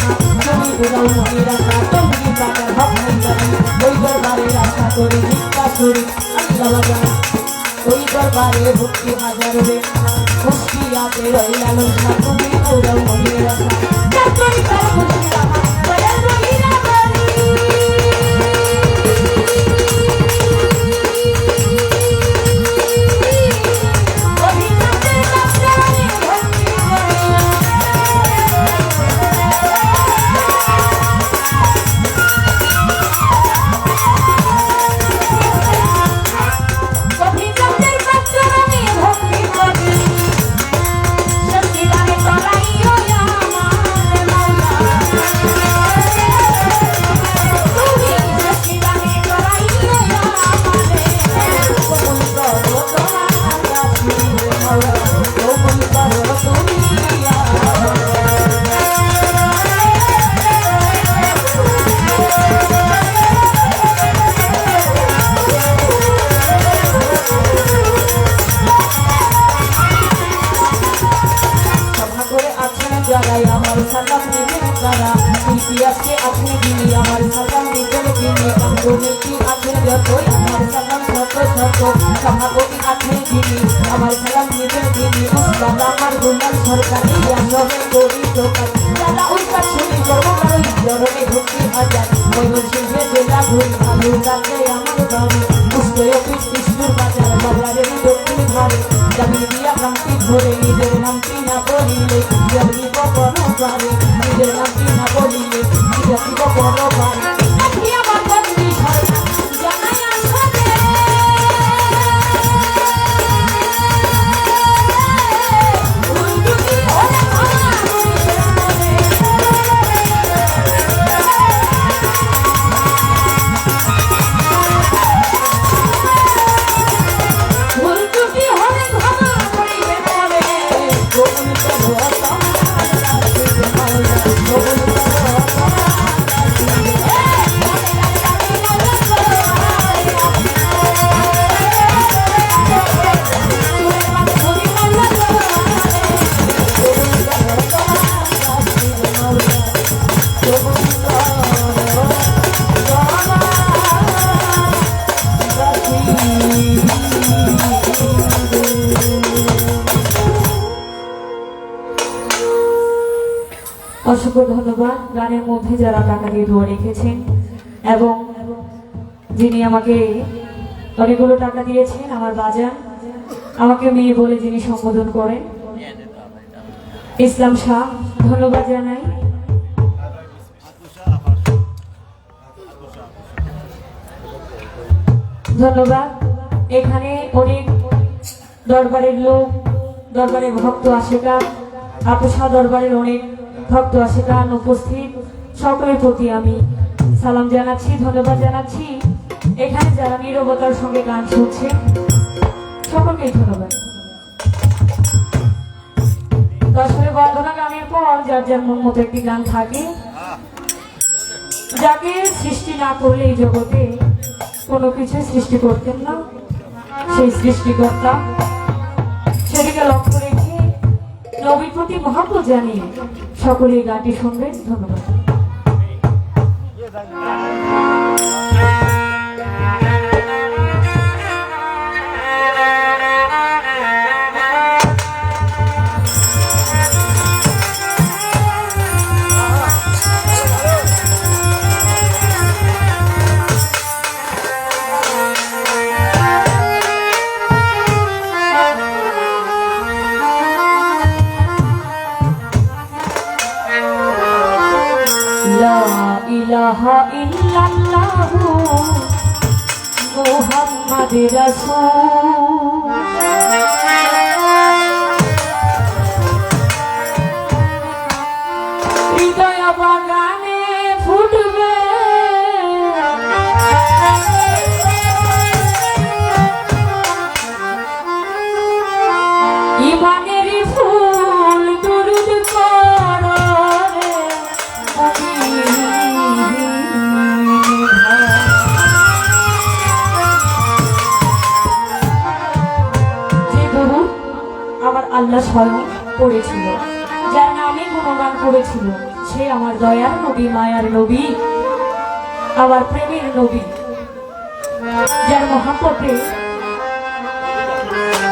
B: জমি বুড়াও মনে রাখা টঙ্গি বাবার হক জানি ওই দরবারে আশা করি ভিক্ষা করি আল্লাহ বাবা ওই দরবারে ভক্তি হাজার রে ভক্তি রাতে রইলা লঙ্কা তুমি বুড়াও মনে রাখা চাকরি তার ভক্তি রাখা দয়াল রহিলা আমার সালাম নিবেন তারা ইতিহাসে আপনি দিলি আমার সালাম নিবেন দিলি কাঙ্গনেতি আছেন যতই আমার সালাম শত শত সভাপতি আপনি দিলি আমার সালাম নিবেন দিলি উস্তাদ আমার গুলাম সরকারি আসবে করি দোকান তারা উস্তাদ শুনি সর্বকাল জরনে ভর্তি হাজার ময়মনসিংহে জেলা ঘুরি ভালো রাতে আমার বাড়ি উস্তয় অফিস কৃষ্ণুর বাজার বাজারের দক্ষিণ ধারে জামিন দিয়া কান্তি ধরে নিজের নামটি না বলিলে জামিন বড় পারে নিজের নামটি না বলিলে জাতি বড় পারে নাকি আমার বন্ধু সরকার জানাই আসবে উল্টুকি হলে ভাঙা উল্টুকি হলে ভাঙা করিবে বলে গোপন করো অসংখ্য ধন্যবাদ গানের মধ্যে যারা টাকা দিয়ে দোয়া রেখেছেন এবং যিনি আমাকে অনেকগুলো টাকা দিয়েছেন আমার বাজান আমাকে মেয়ে বলে যিনি সম্বোধন করেন ইসলাম শাহ ধন্যবাদ জানাই ধন্যবাদ এখানে অনেক দরবারের লোক দরবারের ভক্ত আশেকা আপুষা দরবারের অনেক ভক্ত আশেকান উপস্থিত সকলের প্রতি আমি সালাম জানাচ্ছি ধন্যবাদ জানাচ্ছি এখানে যারা নীরবতার সঙ্গে গান শুনছে সকলকেই ধন্যবাদ দর্শকের বন্দনা গানের পর যার যার মন মতো একটি গান থাকে যাকে সৃষ্টি না করলে এই জগতে কোনো কিছু সৃষ্টি করতেন না সেই সৃষ্টিকর্তা সেদিকে লক্ষ্য রেখে নবীর প্রতি মহব্বত জানিয়ে সকলে গানটি শুনবেন ধন্যবাদ لا إله إلا ইল্লাল্লাহু মুহাম্মাদুর রাসূল। হৃদয় বাগানে ফুটবে ইমানের ফুল, দুরুদ পড়ো রে যে দরুদ আমার আল্লাহ স্বয়ং পড়েছিল, যার নামে গুণগান করেছিল, সে আমার দয়ার নবী, মায়ার নবী, আমার প্রেমের নবী, যার মহাপতে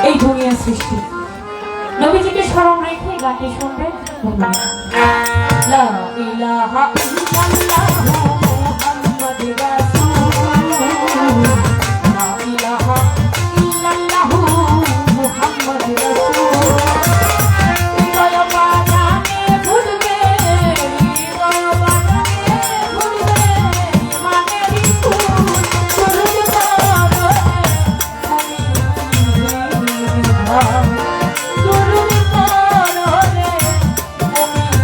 B: এই দুনিয়া সৃষ্টি। নবীজিকে স্মরণ রেখে গানটি শুনবে। লা ইলাহা ইল্লাল্লাহু মুহাম্মাদুর রাসূল, লা ইলাহা ইল্লাল্লাহু মুহাম্মাদুর রাসূল। হৃদয় বাগানে ফুটবে, হৃদয় বাগানে ফুটবে ইমানের ফুল, দুরুদ পড়ো দুরুদ পড়ো রে মুমিন।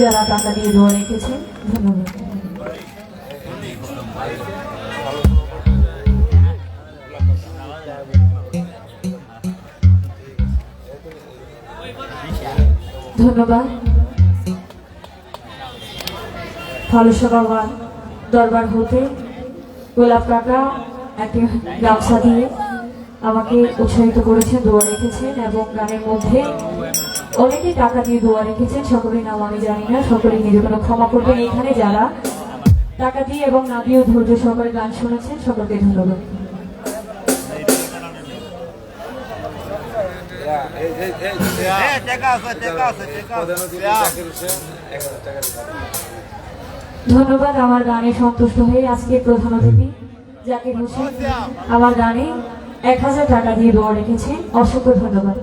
B: যারা টাকা দিয়ে দোয়া রেখেছেন, ধন্যবাদ। ধন্যবাদ। ফালুসা বাবার দরবার হতে গোলাপ কাকা একটি গামছা দিয়ে আমাকে উৎসাহিত করেছেন, দোয়া রেখেছেন এবং গানের মধ্যে অনেকে টাকা দিয়ে দোয়া রেখেছেন। সকলের নাম আমি জানি না, সকলে নিজে কোনো ক্ষমা করবেন। এখানে যারা টাকা দিয়ে এবং না দিয়েও ধৈর্য সহকারে গান শুনেছেন, সকলকে ধন্যবাদ। ধন্যবাদ। আমার গানে সন্তুষ্ট হয়ে আজকে প্রধান অতিথি জাকির হোসেন আমার গানে 1000 টাকা দিয়ে দোয়া রেখেছেন, অসংখ্য ধন্যবাদ।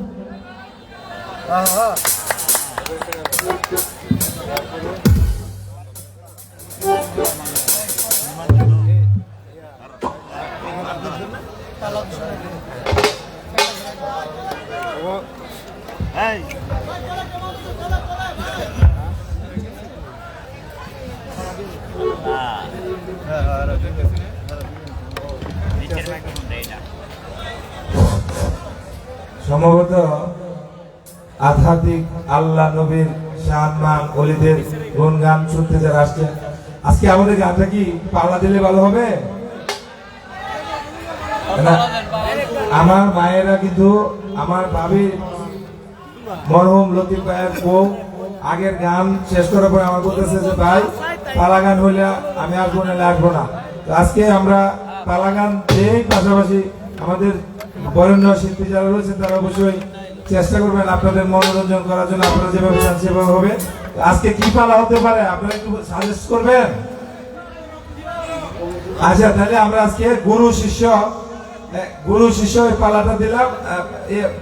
C: সম্ভবত আধ্যাত্মিক আল্লাহ নবীর শান অলিদের গুণ গান শুনতে যারা আসছে, আজকে আমাদের গানটা কি পাল্লা দিলে ভালো হবে না? আমার মায়েরা কিন্তু আমার ভাবি মরহুম লতিফ ভাইয়ের বউ আগের গান শেষ করার পরে আমার বলতেছে যে ভাই পালা গান হইলে আমি আর গুনে লাগবো না। তো আজকে আমরা পালা গান দিয়েই পাশাপাশি আমাদের বরেণ্য শিল্পী যারা রয়েছেন তারা অবশ্যই চেষ্টা করবেন আপনাদের মনোরঞ্জন করার জন্য, আপনারা যেভাবে চান সেভাবে হবে। আজকে কি পালা হতে পারে আপনারা একটু সাজেস্ট করবেন? আচ্ছা, তাহলে আমরা আজকে গুরু শিষ্য এই পালাটা দিলাম,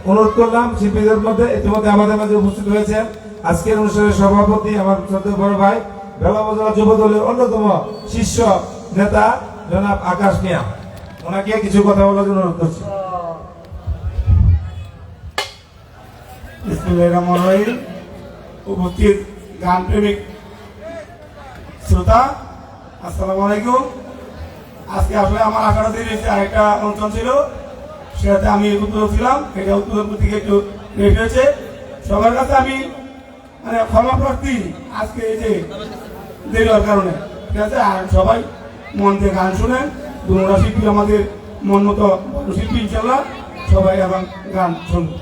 C: অনুরোধ করলাম শিল্পীদের মধ্যে। ইতিমধ্যে আমাদের মাঝে উপস্থিত হয়েছেন আজকের অনুষ্ঠানের সভাপতি আমার শ্রদ্ধেয় বড় ভাই বেলা উপজেলা যুব দলের অন্যতম শীর্ষ নেতা জনাব আকাশ মিয়া, ওনাকে কিছু কথা বলার জন্য অনুরোধ করছি।
A: উপস্থিত গান প্রেমিক শ্রোতা, আসসালামু আলাইকুম। আজকে আসলে আমার 18 দিনের আরেকটা অনুষ্ঠান ছিল, সেটাতে আমি উদ্বোধক ছিলাম। এটা উদ্বোধন থেকে একটু লেট হয়েছে। সবার কাছে আমি মানে ক্ষমা প্রার্থী আজকে এই যে দেরি হওয়ার কারণে, ঠিক আছে। আর সবাই মন দিয়ে গান শুনেন, দুটা শিল্পী আমাদের মন মতো শিল্পী ইনশাল্লাহ, সবাই এখন গান শুনবো।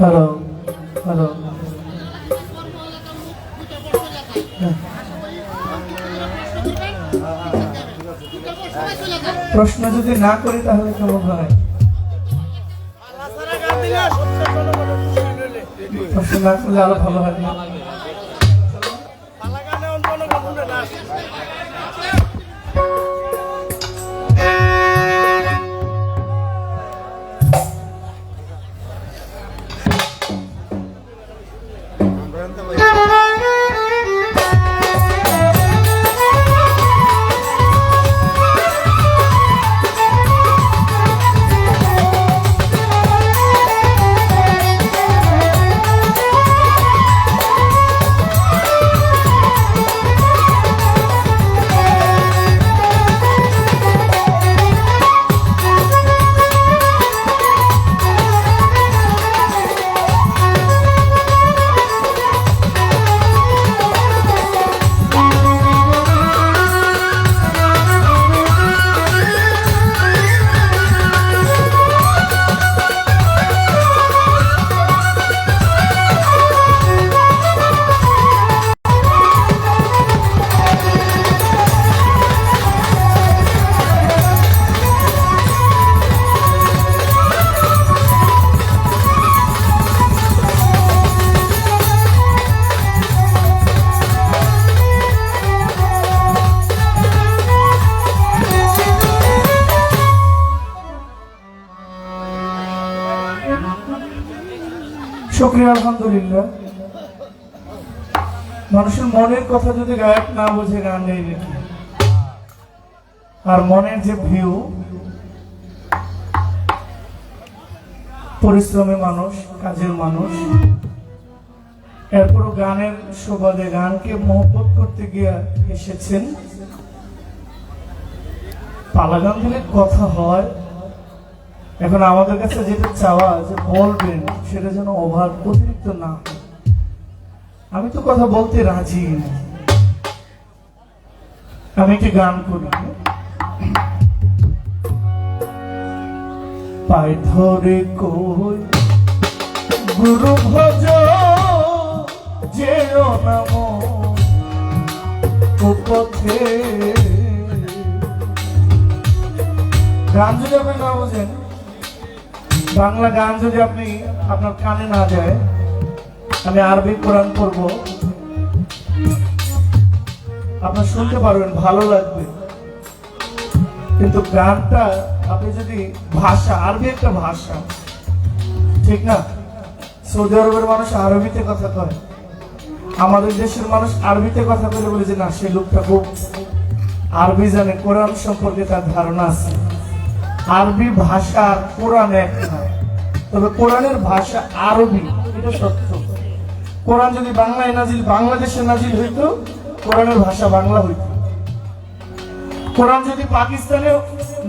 A: হ্যালো হ্যালো, প্রশ্ন যদি না করি তাহলে কেমন হয়? প্রশ্ন না করলে আরো ভালো হয়। শুকরিয়া আলহামদুলিল্লাহ। মানুষের মনের কথা যদি গায়ক না বোঝে গান গাইবে কি? আর মনের যে ভিউ, পরিশ্রমী মানুষ, কাজের মানুষ, এরপরও গানের সুবাদে গানকে মহব্বত করতে গিয়ে এসেছেন। পালা গান দিলে কথা হয়। এখন আমাদের কাছে যেটা চাওয়া যে বলবেন সেটা যেন ওভার অতিরিক্ত না হয়। আমি তো কথা বলতে রাজি না। আমি একটি গান করি। পায় ধরে কই গুরু ভজ যেও নাম পথে। গান যদি আপনি না বোঝেন, বাংলা গান যদি আপনি আপনার কানে না যায়, আমি আরবি কোরআন পড়ব, আপনার শুনতে পারবেন, ভালো লাগবে। কিন্তু গানটা আপনি যদি ভাষা, আরবি একটা ভাষা, ঠিক না? সৌদি আরবের মানুষ আরবিতে কথা কয়, আমাদের দেশের মানুষ আরবিতে কথা বলে বলে যে না, সে লোকটা খুব আরবি জানে, কোরআন সম্পর্কে তার ধারণা আছে। আরবি ভাষা কোরআন এক না, তবে কোরআনের ভাষা আরবি, এটা সত্য। কোরআন যদি বাংলায় নাজিল, বাংলাদেশে নাজিল হইতো, কোরআনের ভাষা বাংলা হইতো। কোরআন যদি পাকিস্তানে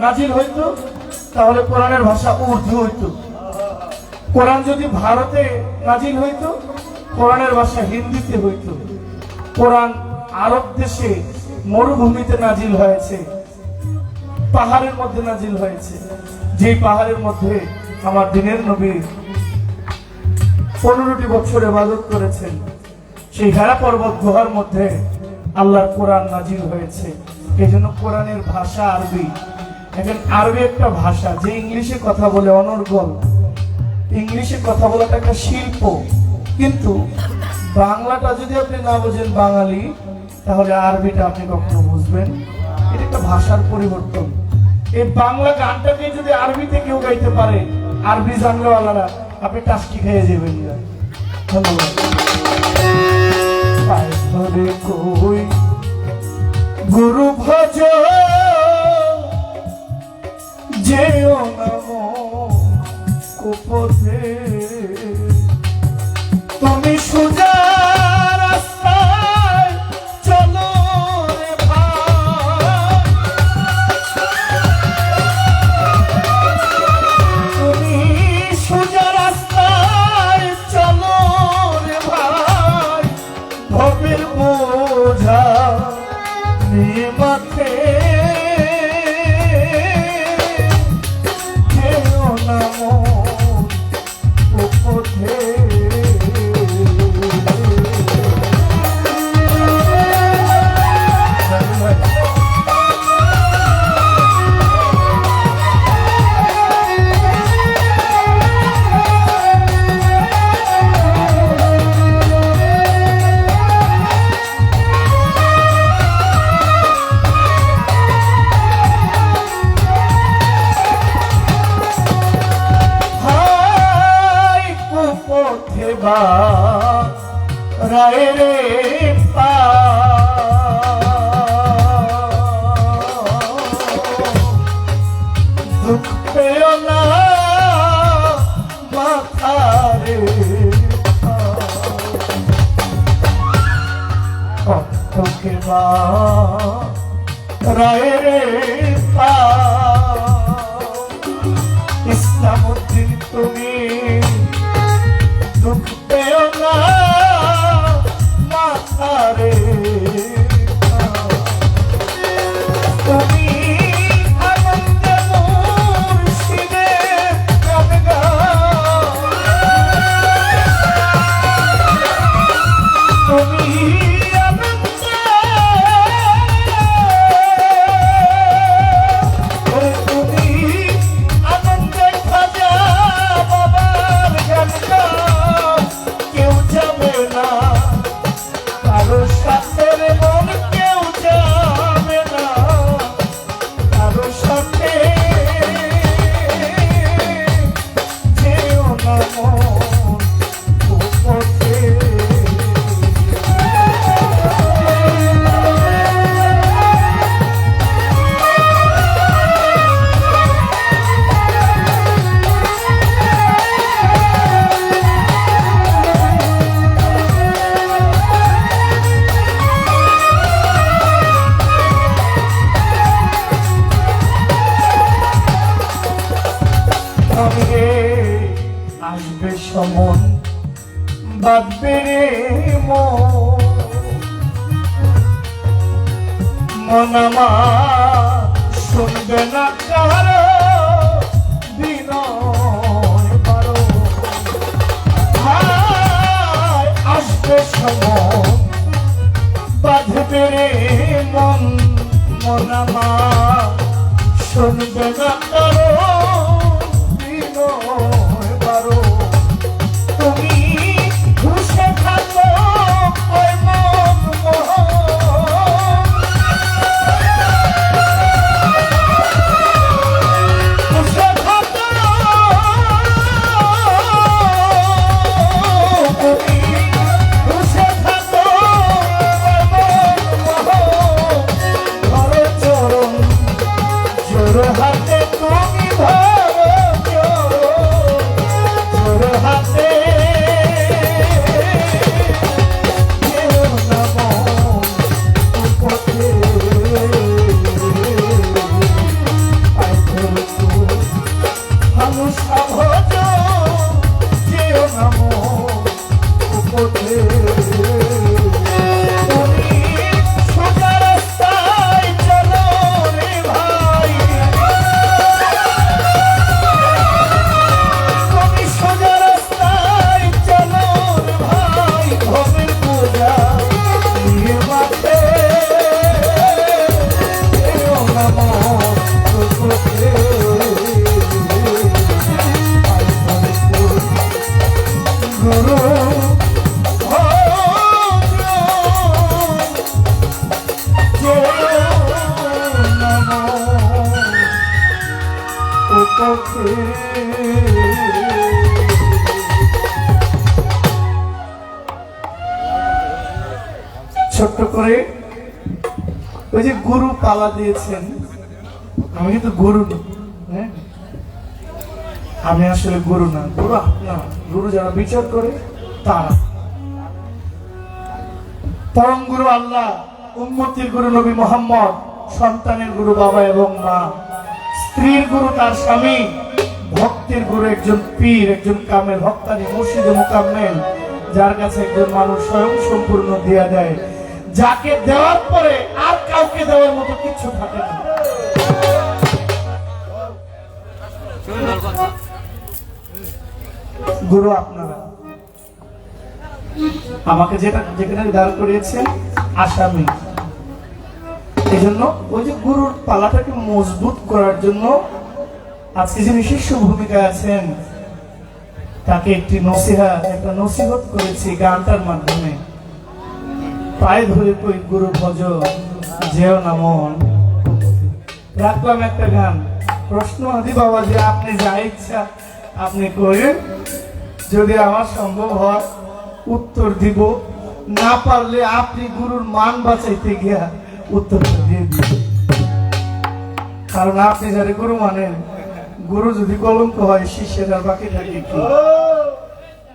A: নাজিল হইতো, তাহলে কোরআনের ভাষা উর্দু হইতো। কোরআন যদি ভারতে নাজিল হইতো, কোরআনের ভাষা হিন্দিতে হইতো। কোরআন আরব দেশে মরুভূমিতে নাজিল হয়েছে, পাহাড়ের মধ্যে নাজিল হয়েছে। যে পাহাড়ের মধ্যে আমার দিনের নবী 15টি বছর ইবাদত করেছেন, সেই হেরা পর্বত গুহার মধ্যে আল্লাহর কোরআন নাজিল হয়েছে। এই জন্য কোরআনের ভাষা আরবি। এখন আরবি একটা ভাষা, যে ইংলিশে কথা বলে অনর্গল, ইংলিশে কথা বলাটা একটা শিল্প। কিন্তু বাংলাটা যদি আপনি না বোঝেন বাঙালি, তাহলে আরবিটা আপনি কখনো বুঝবেন। এটা একটা ভাষার পরিবর্তন। এই বাংলা গানটাকে যদি আরবিতে কেউ গাইতে পারে, আরবি জানলেওয়ালারা, আপনি টাস্কি খেয়ে যাবেন। ধন্যবাদ। পায় ধরে কই গুরু ভজ যেও নাম কুপথে। তুমি সুজা রাস্তায় চলো রে ভাই, তুমি সুজা রাস্তায় চলো রে ভাই, ভবের বোঝা নিয়ে মাথে যেও নাম কুপথে। রায় রে পা দুঃখ পেও না মাথা রে কষ্টকে বা রায় রে পা। ইসলামউদ্দিন তুমি দুঃখ পেও না মাথা রে, তুমি আনন্দে মুর্শিদে গান গাও, তুমি আনন্দে, তুমি আনন্দে খাজা বাঁধবে রে মন আমার শুনবে না কারো বিনয় পারো হায় আসবে সময় বাঁধবে রে মন আমার শুনবে না কারো বিনয় পারো তুমি খুশে থাকো ওই মন খুশে থাকো তুমি খুশে থাকো ওই মন চরণ জোর হাতে তুমি ধরো জোর হাতে ছোট্ট করে ওই যে গুরু পালা দিয়েছেন, আমি কিন্তু গুরু না, হ্যাঁ আমি আসলে গুরু না, গুরু আপনার গুরু যারা বিচার করে তারা। পরম গুরু আল্লাহ, উম্মতির গুরু নবী মোহাম্মদ, সন্তানের গুরু বাবা এবং মা, স্ত্রীর গুরু তার স্বামী, ভক্তের গুরু একজন পীর, একজন কামেল ভক্তানি মুর্শিদে মুকাম্মেল, যার কাছে একজন মানুষ স্বয়ং সম্পূর্ণ দিয়া দেয়, যাকে দেওয়ার পরে আর কাউকে দেওয়ার মতো কিছু থাকে না। গুরু আপনারা আমাকে যেখানে দাঁড় করিয়েছেন আসামি, এই জন্য ওই যে গুরুর পালাটাকে মজবুত করার জন্য আজকে যিনি শিষ্য ভূমিকায় আছেন তাকে একটা নসিহত করেছি গানটার মাধ্যমে। পায়ে ধরে কই গুরু ভজ যেও না মন, রাখলাম একটা গান। প্রশ্ন আদি বাবা যে আপনি যা ইচ্ছা আপনি করেন, যদি আমার সম্ভব হয় উত্তর দিব, না পারলে আপনি গুরুর মান বাঁচাইতে গিয়া উত্তরটা দিয়ে দিবেন। কারণ আপনি যারা গুরু মানেন, গুরু যদি কলঙ্ক হয় শিষ্যেরা বাকি থাকে কি?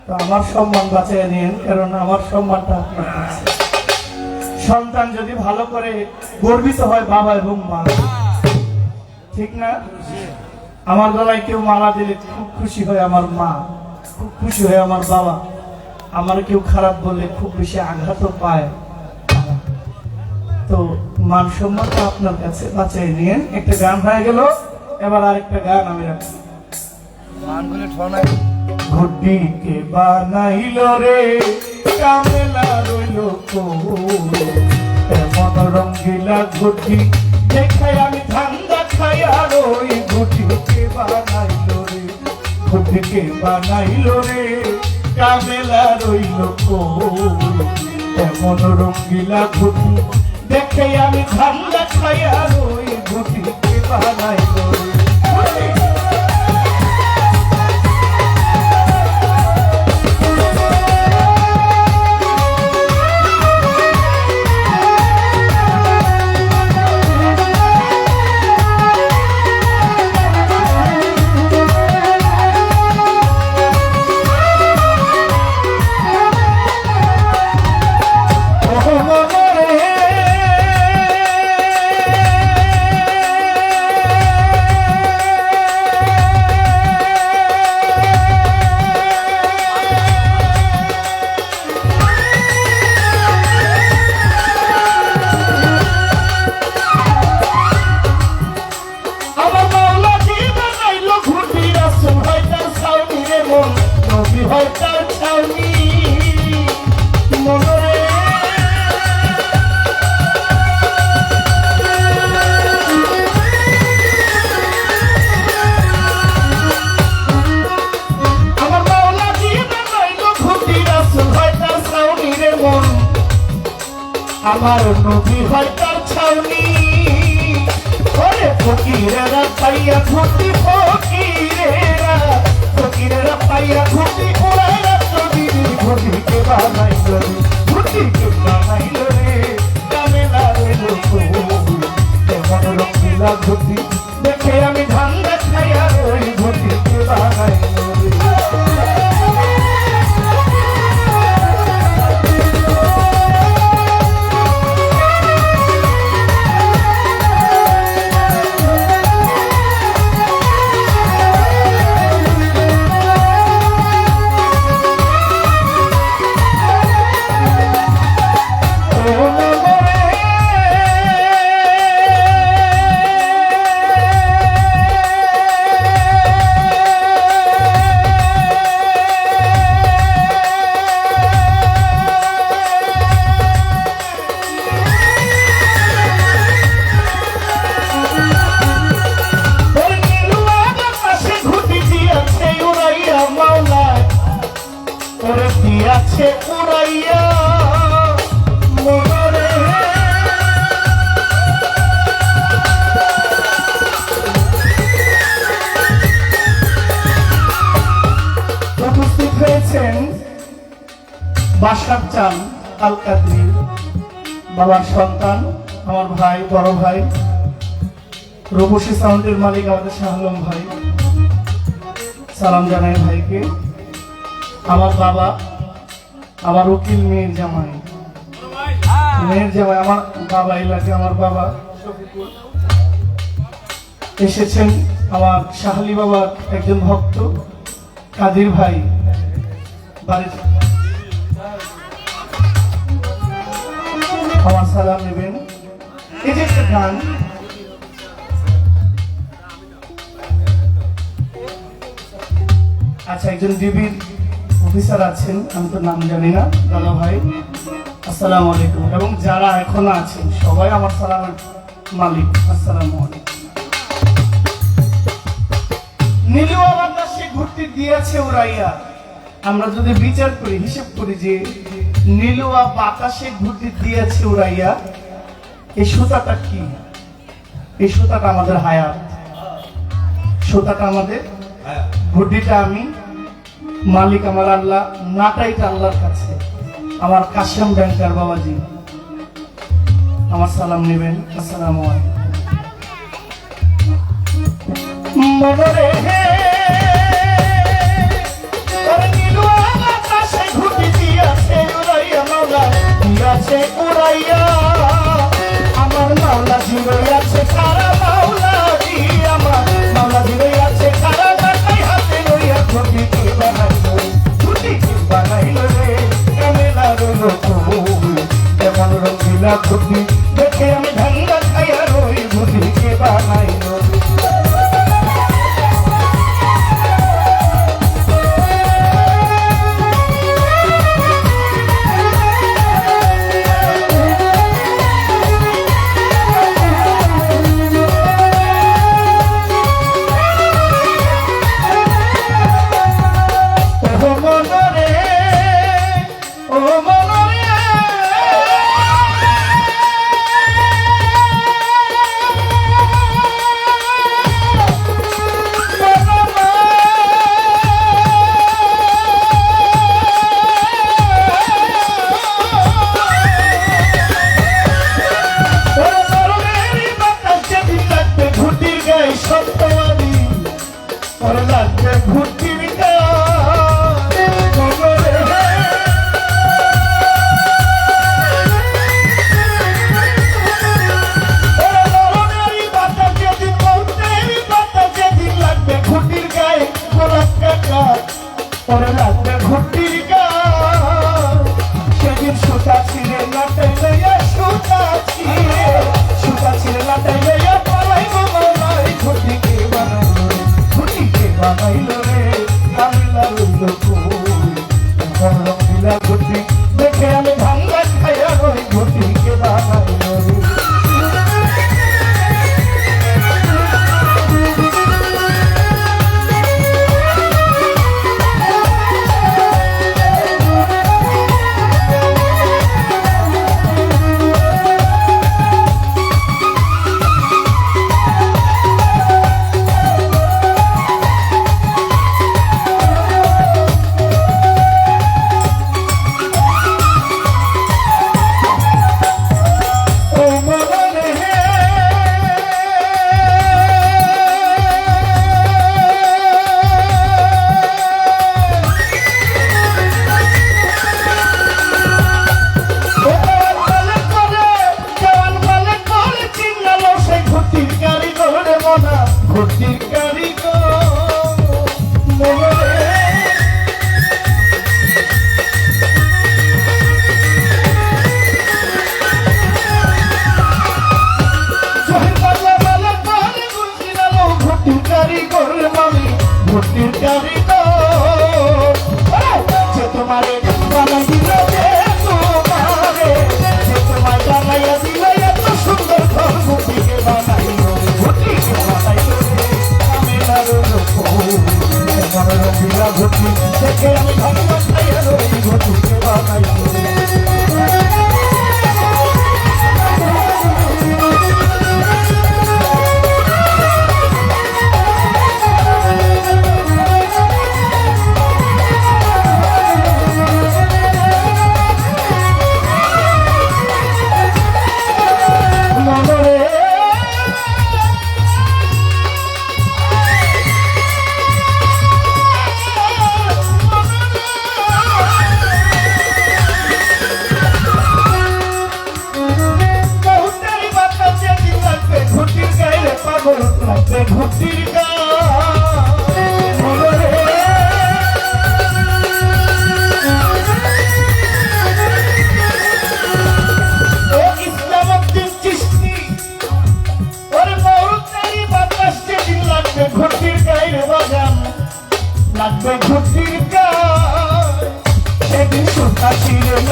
A: তো আমার সম্মান বাঁচাই নিন, কারণ আমার সম্মানটা আপনার কাছে। সন্তান যদি ভালো করে গর্বিত হয় বাবা এবং মা, ঠিক না? আমার গলায় কেউ মালা দিলে খুব খুশি হয় আমার মা, খুব খুশি হয় আমার বাবা। আমার কেউ খারাপ বললে খুব বেশি আঘাতও পায়। তো মান সম্মানটা আপনার কাছে বাঁচাই নিয়ে একটা গান হয়ে গেল, এবার আরেকটা গান আমি রাখছি। ঘুটি কে বানাইল রে কামেলা রইল এমন রঙ্গিলা ঘুটি দেখাই আমি ঠান্ডা খাই আর ওই ঘুটি কে বানাইল রে, ঘুটি কে বানাইল রে কামেলা রইল এমন রঙ্গিলা ঘুটি দেখে আমি ঠান্ডা খাই আর ওই ঘুটি কে বানাইল রে। আমার নবী হয় তার ছাউনি ওরে ফকিরেরা পাইয়া ঘুটি ফকিরেরা পাইয়া ঘুটি ওরাই নদীর ঘটিকে বানাইল রে ঘটিকে বানাইল রে কামেলা রে লোক এমন রঙিলা ঘটি দেখে আমি ধান্দা খাইয়া ওই ঘটিকে বানাইল রে আছে উড়াইয়া মনরে উপস্থিত হয়েছেন বাসার চান আল কাদরি বাবার সন্তান আমার ভাই বড় ভাই রূপসী সাউন্ডের মালিক আমাদের শাহ আলম ভাই সালাম জানাই ভাইকে আমার বাবা আমার উকিল মেয়ের জামাই আমার বাবা এলাকে আমার বাবা এসেছেন আমার শাহলি বাবার একজন ভক্ত কাদির ভাই বাড়ির আমার সালাম নেবেন এই যে একটা গান আচ্ছা একজন ডিবির অফিসার আছেন আমি তো নাম জানি না দাদা ভাই আসসালামু আলাইকুম এবং যারা এখনো আছেন সবাই আমার সালামের মালিক আসসালামু আলাইকুম নীলুয়া বাতাসে ঘুরতে দিয়েছে উড়াইয়া আমরা যদি বিচার করি হিসাব করি যে নীলুয়া বাতাসে ঘুরতে দিয়েছে উড়াইয়া এই সুতাটা কি এই সুতাটা আমাদের হায়াত সুতাটা আমাদের ঘুরটিটা আমি মালিক আমার আল্লাহ নাটাইটা আল্লাহর কাছে আমার কাশেম ব্যাংকার বাবাজি আমার সালাম নেবেন আসসালামু আলাইকুম মনরে হে ওরে নীলুয়া বাতাসে ঘুরতে দিয়েছে উড়াইয়া মাওলা দিয়েছে উড়াইয়া আমার মাওলা জিরে আছে সারা মাওলা জি আমার মাওলা জিরে আছে সারা গাটাই হাতে লইয়া ঘটিকে বানাইল রে কামেলা রে লোক এমন রঙিলা ঘটি দেখে আমি ধান্দা খাইয়া রই ঘটিকে বানাইল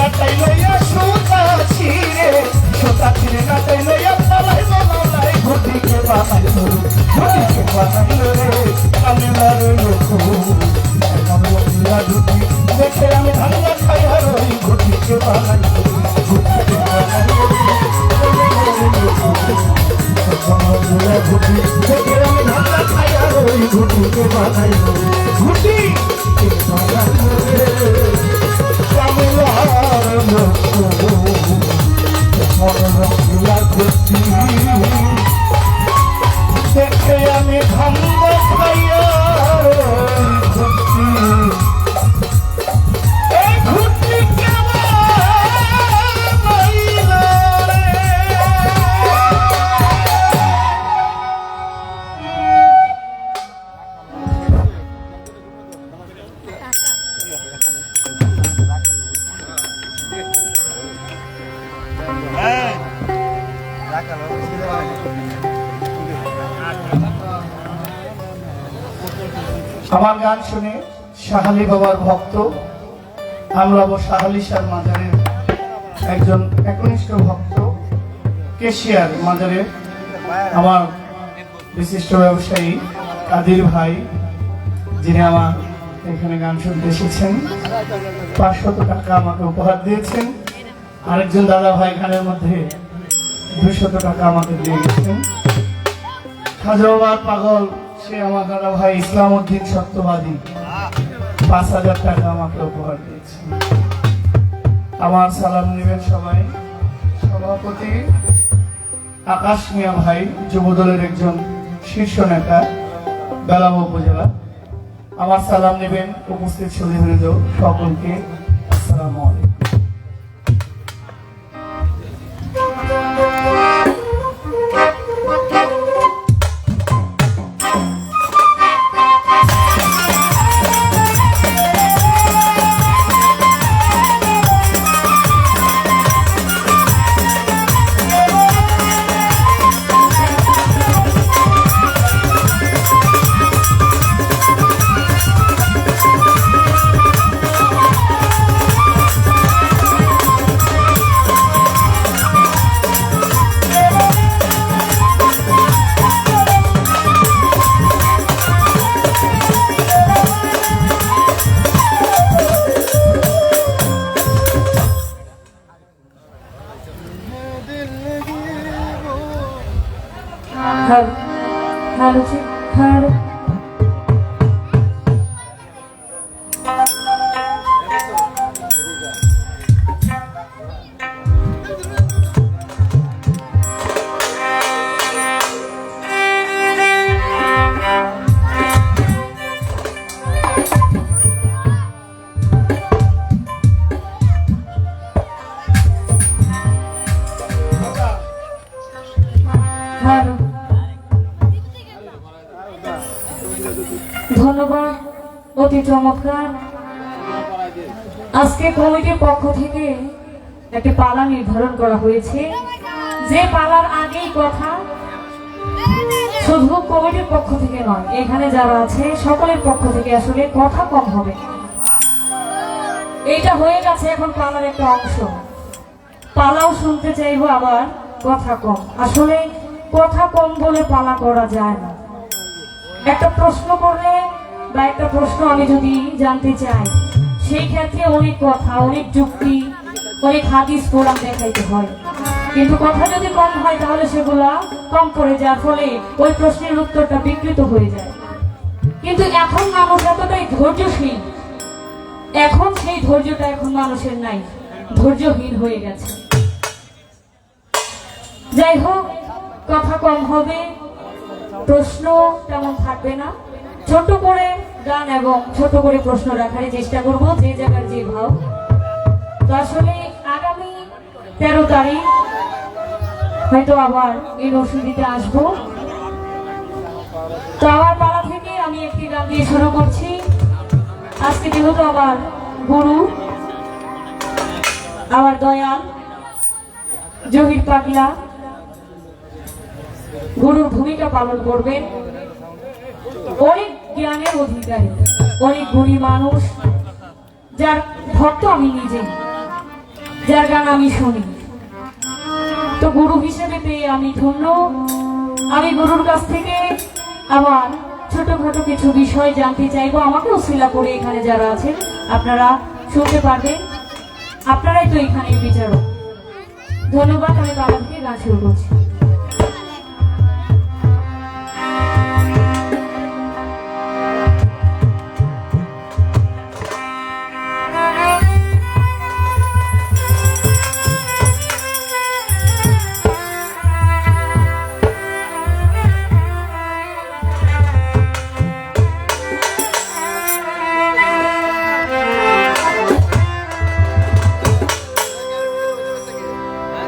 A: নাটাই লইয়া সুতা ছিঁড়ে সুতা ছিঁড়ে নাটাই লইয়া পালাই বলাই ঘটিকে বানাইল ঘটিকে বানাইল রে কামেলার লোক এখন বন্ধুরা দুটি দেখে আমি ভাঙা খাই আর ওই ঘটিকে বানাইল ঘটিকে বানাইল বন্ধুরা ঘটি দেখে আমি ভাঙা খাই আর ওই ঘটিকে বানাইল ঘটি দেখে আমি ভাঙ্গ খাইয়া ঘুরতি আমার গান শুনে শাহালি বাবার ভক্ত আমরা শাহালি শাহ মাজারের একজন একনিষ্ঠ ভক্ত কেশিয়ার মাজারের আমার বিশিষ্ট ব্যবসায়ী কাদির ভাই যিনি আমার এখানে গান শুনতে এসেছেন 500 টাকা আমাকে উপহার দিয়েছেন। আরেকজন দাদা ভাই গানের মধ্যে 200 টাকা আমাকে দিয়ে গেছেন। খাজা বাবার পাগল সে আমার দাদা ভাই ইসলাম উদ্দিন সত্যবাদী 5000 টাকা আমাকে উপহার দিয়েছে। আমার সালাম নেবেন সবাই সভাপতি আকাশ মিয়া ভাই যুবদলের একজন শীর্ষ নেতা বেলাব উপজেলা। আমার সালাম নেবেন উপস্থিত সুধীবৃন্দ সকলকে। আসসালামু আলাইকুম।
B: ধন্যবাদ, অতি চমৎকার। আজকে কমিটির পক্ষ থেকে একটি পালা নির্ধারণ করা হয়েছে, যে পালার আগেই কথা শুধু কমিটির পক্ষ থেকে নয়, এখানে যারা আছে সকলের পক্ষ থেকে আসলে কথা কম হবে। এইটা হয়ে গেছে এখন পালার একটা অংশ। পালাও শুনতে চাইবো, আবার কথা কম। আসলে কথা কম বলে পালা করা যায় না। একটা প্রশ্ন করলে বা একটা প্রশ্ন আমি যদি জানতে চাই, সেই ক্ষেত্রে অনেক কথা, অনেক যুক্তি, অনেক হাদিস কোরআন দেখাইতে হয়। কিন্তু কথা যদি কম হয় তাহলে সেগুলা কম পড়ে যার ফলে ওই প্রশ্নের উত্তরটা বিকৃত হয়ে যায়। কিন্তু এখন মানুষ এতটাই ধৈর্যশীল, এখন সেই ধৈর্যটা এখন মানুষের নাই, ধৈর্যহীন হয়ে গেছে। যাই হোক, কথা কম হবে, প্রশ্ন তেমন থাকবে না। ছোট করে গান এবং ছোট করে প্রশ্ন রাখার চেষ্টা করব, যে জায়গার যে ভাব। তো আসলে আগামী 13 তারিখ হয়তো আবার এই নরসিংদীতে আসবো। তো আমার পালা থেকে আমি একটি গান দিয়ে শুরু করছি। আজকে যেহেতু আবার গুরু, আমার দয়াল জহির পাগলা গুরুর ভূমিকা পালন করবেন। অনেক জ্ঞানের অধিকারী, অনেক গুণী মানুষ, যার ভক্ত আমি নিজে। যার গান আমি শুনি। তো গুরু হিসেবে পেয়ে আমি ধন্য। আমি গুরুর কাছ থেকে আবার ছোটখাটো কিছু বিষয় জানতে চাইবো। আমাকে উসিলা করে এখানে যারা আছেন আপনারা শুনতে পারবেন। আপনারাই তো এখানে বিচারক। ধন্যবাদ। আমি বাবা থেকে গান শুরু করছি।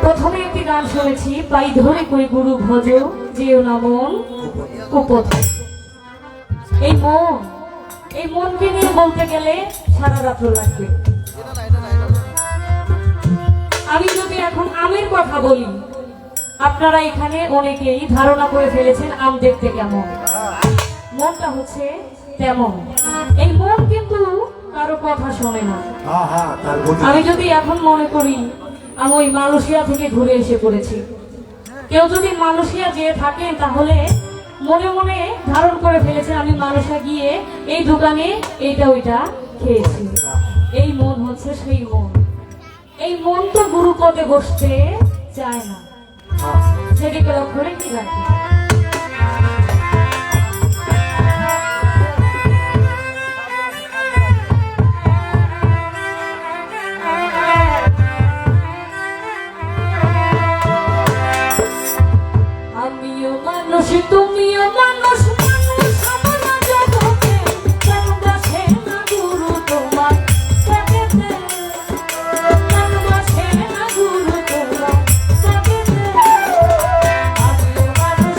B: প্রথমে একটি গান শুনেছি, পাই ধরে কই গুরু ভজ যেও না মন কুপথ। এই মনকে নিয়ে বলতে গেলে সারা রাত্র লাগবে। আমি যদি এখন আমের কথা বলি, আপনারা এখানে অনেকেই ধারণা করে ফেলেছেন আম দেখতে কেমন। মনটা হচ্ছে তেমন। এই মন কিন্তু কারো কথা শোনে না। আমি যদি এখন মনে করি আমি ওই মালয়েশিয়া থেকে ঘুরে এসে পড়েছি, কেউ যদি মালয়েশিয়া যেয়ে থাকেন তাহলে মনে মনে ধারণ করে ফেলেছে আমি মালয়েশিয়া গিয়ে এই দোকানে এইটা ওইটা খেয়েছি। এই মন হচ্ছে সেই মন। এই মন তো গুরু পদে বসতে চায় না। সেদিকে লক্ষ্য রেখে রাখি। আমিও মানুষ, তুমিও মানুষ, মানুষ আমরা জগতে, কেন বসে না গুরু তোমার জগতে, কেন বসে না গুরু তোমার জগতে। আমিও মানুষ,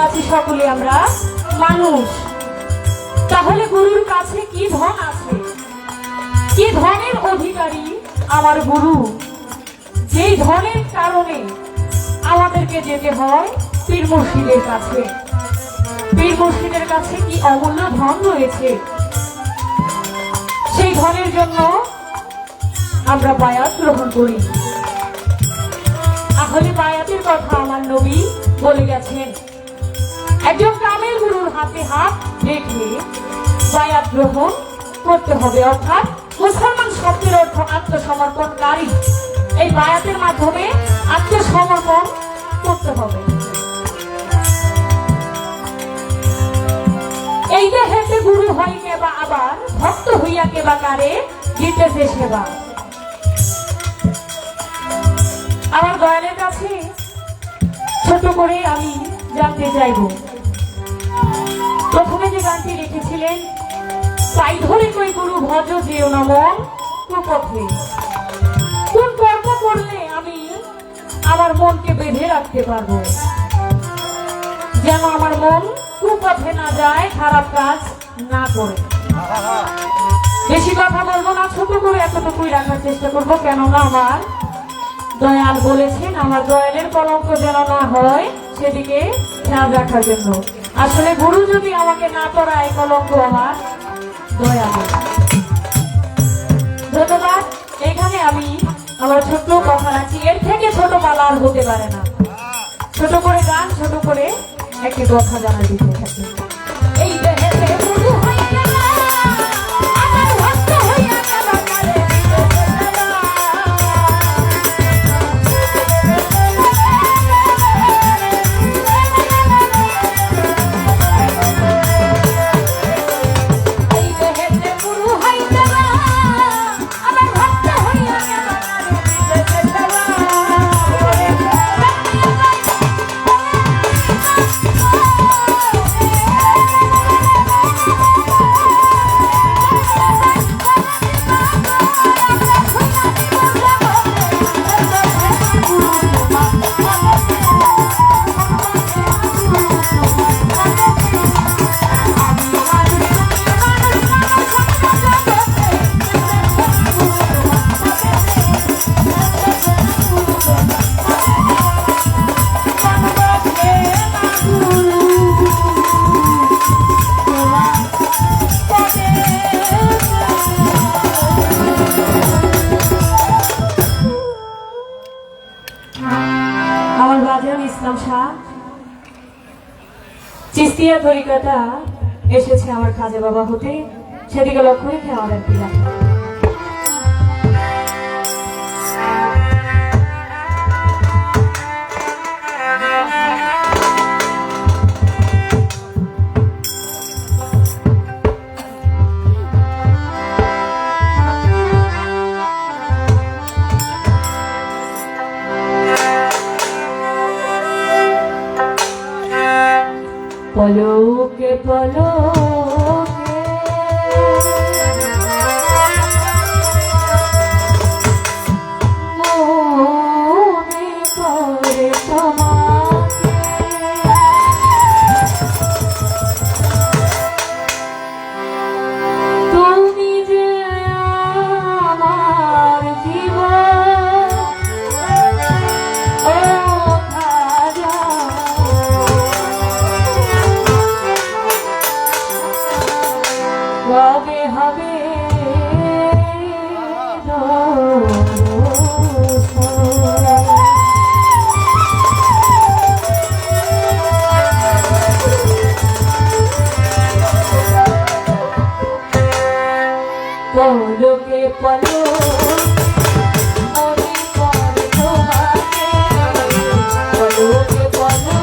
B: আছি সকলে আমরা মানুষ। তাহলে গুরুর কাছে কি ধন আছে, কি ধনের অধিকারী আমার গুরু, যেই ধনের কারণে আমাদেরকে যেতে হয় পীর মুর্শিদের কাছে। পীর মুর্শিদের কাছে কি অমূল্য ধন রয়েছে, সেই ধনের জন্য আমরা বায়াত গ্রহণ করি। তাহলে বায়াতের কথা আমার নবী বলে গেছেন, একজন কামেল গুরুর হাতে হাত রেখে বায়াত গ্রহণ করতে হবে, অর্থাৎ মুসলমান শব্দের অর্থ আত্মসমর্পণকারী। এই বায়াতের মাধ্যমে আত্মসমর্পণ করতে হবে। এই দেহেতে গুরু হয় কেবা আবার ভক্ত হইয়া কেবা কারে দিতেছে সেবা। আমার দয়ালের কাছে ছোট করে আমি জানতে চাইব, প্রথমে যে গানটি লিখেছিলেন, তাই ধরে কই গুরু ভজ যেও না মন কুপথে, কোন কর্ম করলে আমি আমার মনকে বেঁধে রাখতে পারবো, যেন আমার মন কুপথে না যায়, খারাপ কাজ না করে। বেশি কথা বলবো না, ছোট করে এতটুকুই রাখার চেষ্টা করবো, কেননা আমার দয়াল বলেছেন আমার দয়ালের কলঙ্ক যেন না হয় সেদিকে খেয়াল রাখার জন্য। আসলে গুরু যদি আমাকে না করায়, কলঙ্ক আমার দয়াল। ধন্যবাদ। এখানে আমি আমার ছোট্ট কথা রাখছি, এর থেকে ছোট পালা আর হতে পারে না। ছোট করে গান, ছোট করে একটি কথা জানা দিতে থাকি। এই দেহেতে গুরু হইয়া গেল, আমার ভক্ত হইয়া গেল কালে ইসলাম শাহ চিস্তিয়া তরিকাটা এসেছে আমার খাজা বাবা হতে, সেদিকে লক্ষ্য রেখে আমাদের পিলা। পলকে পলকে মনে পড়ে তোমাকে, তুমি যে আমার জীবন, ও খাজা কবে হবে পলকে পলকে মনে পড়ে তোমাকে, পলকে পলকে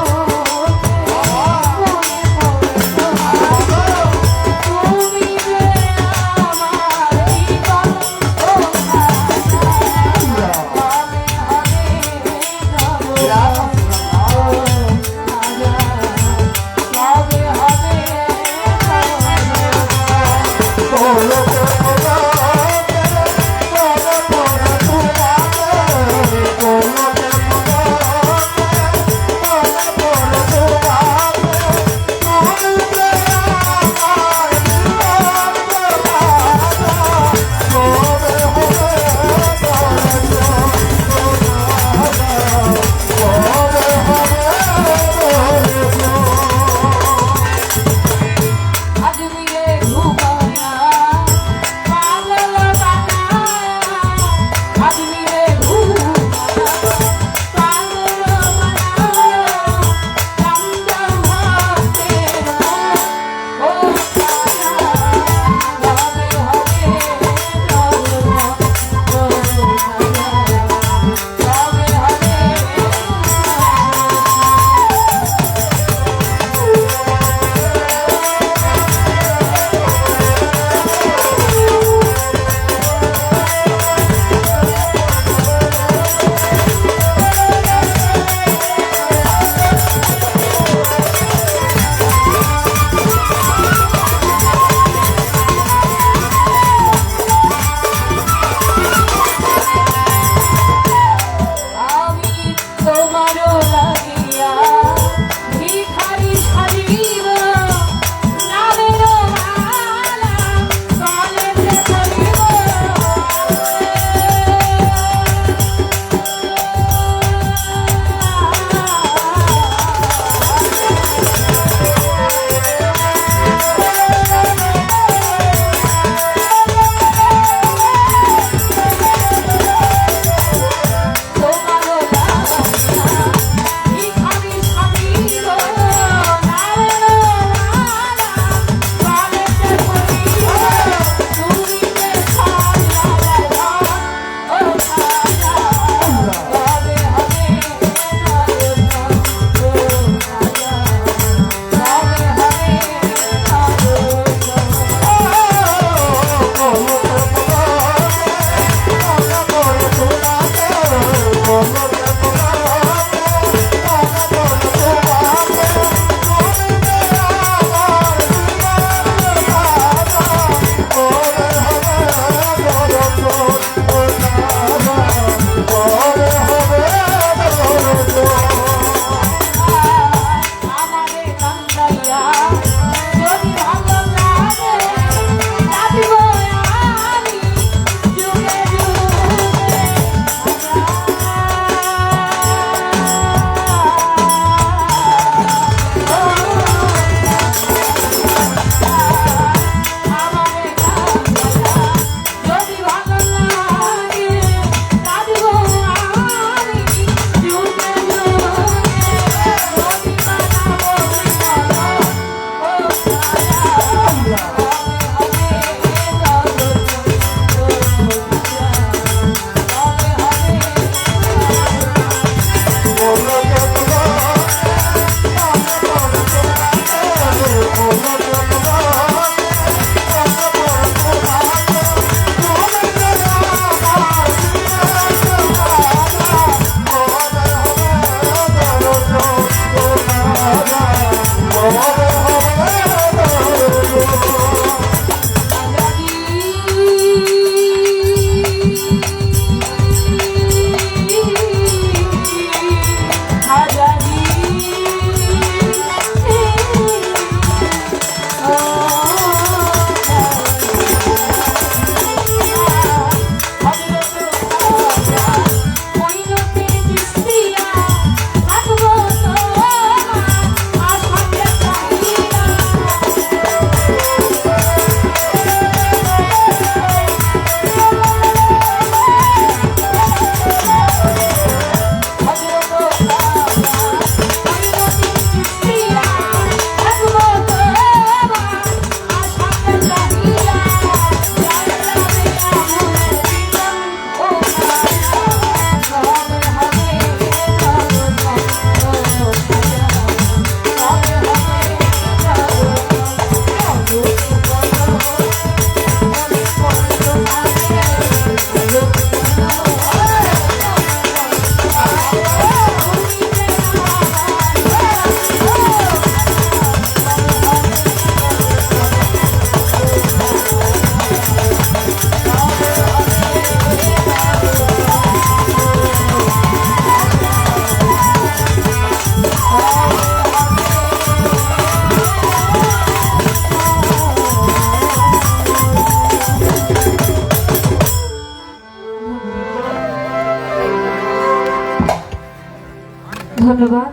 B: ধন্যবাদ।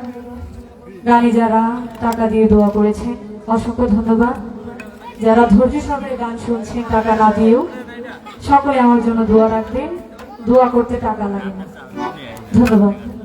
B: গানে যারা টাকা দিয়ে দোয়া করেছেন অসংখ্য ধন্যবাদ। যারা ধৈর্য সহকারে গান শুনছেন টাকা না দিয়েও সকলে আমার জন্য দোয়া রাখবেন। দোয়া করতে টাকা লাগে না। ধন্যবাদ।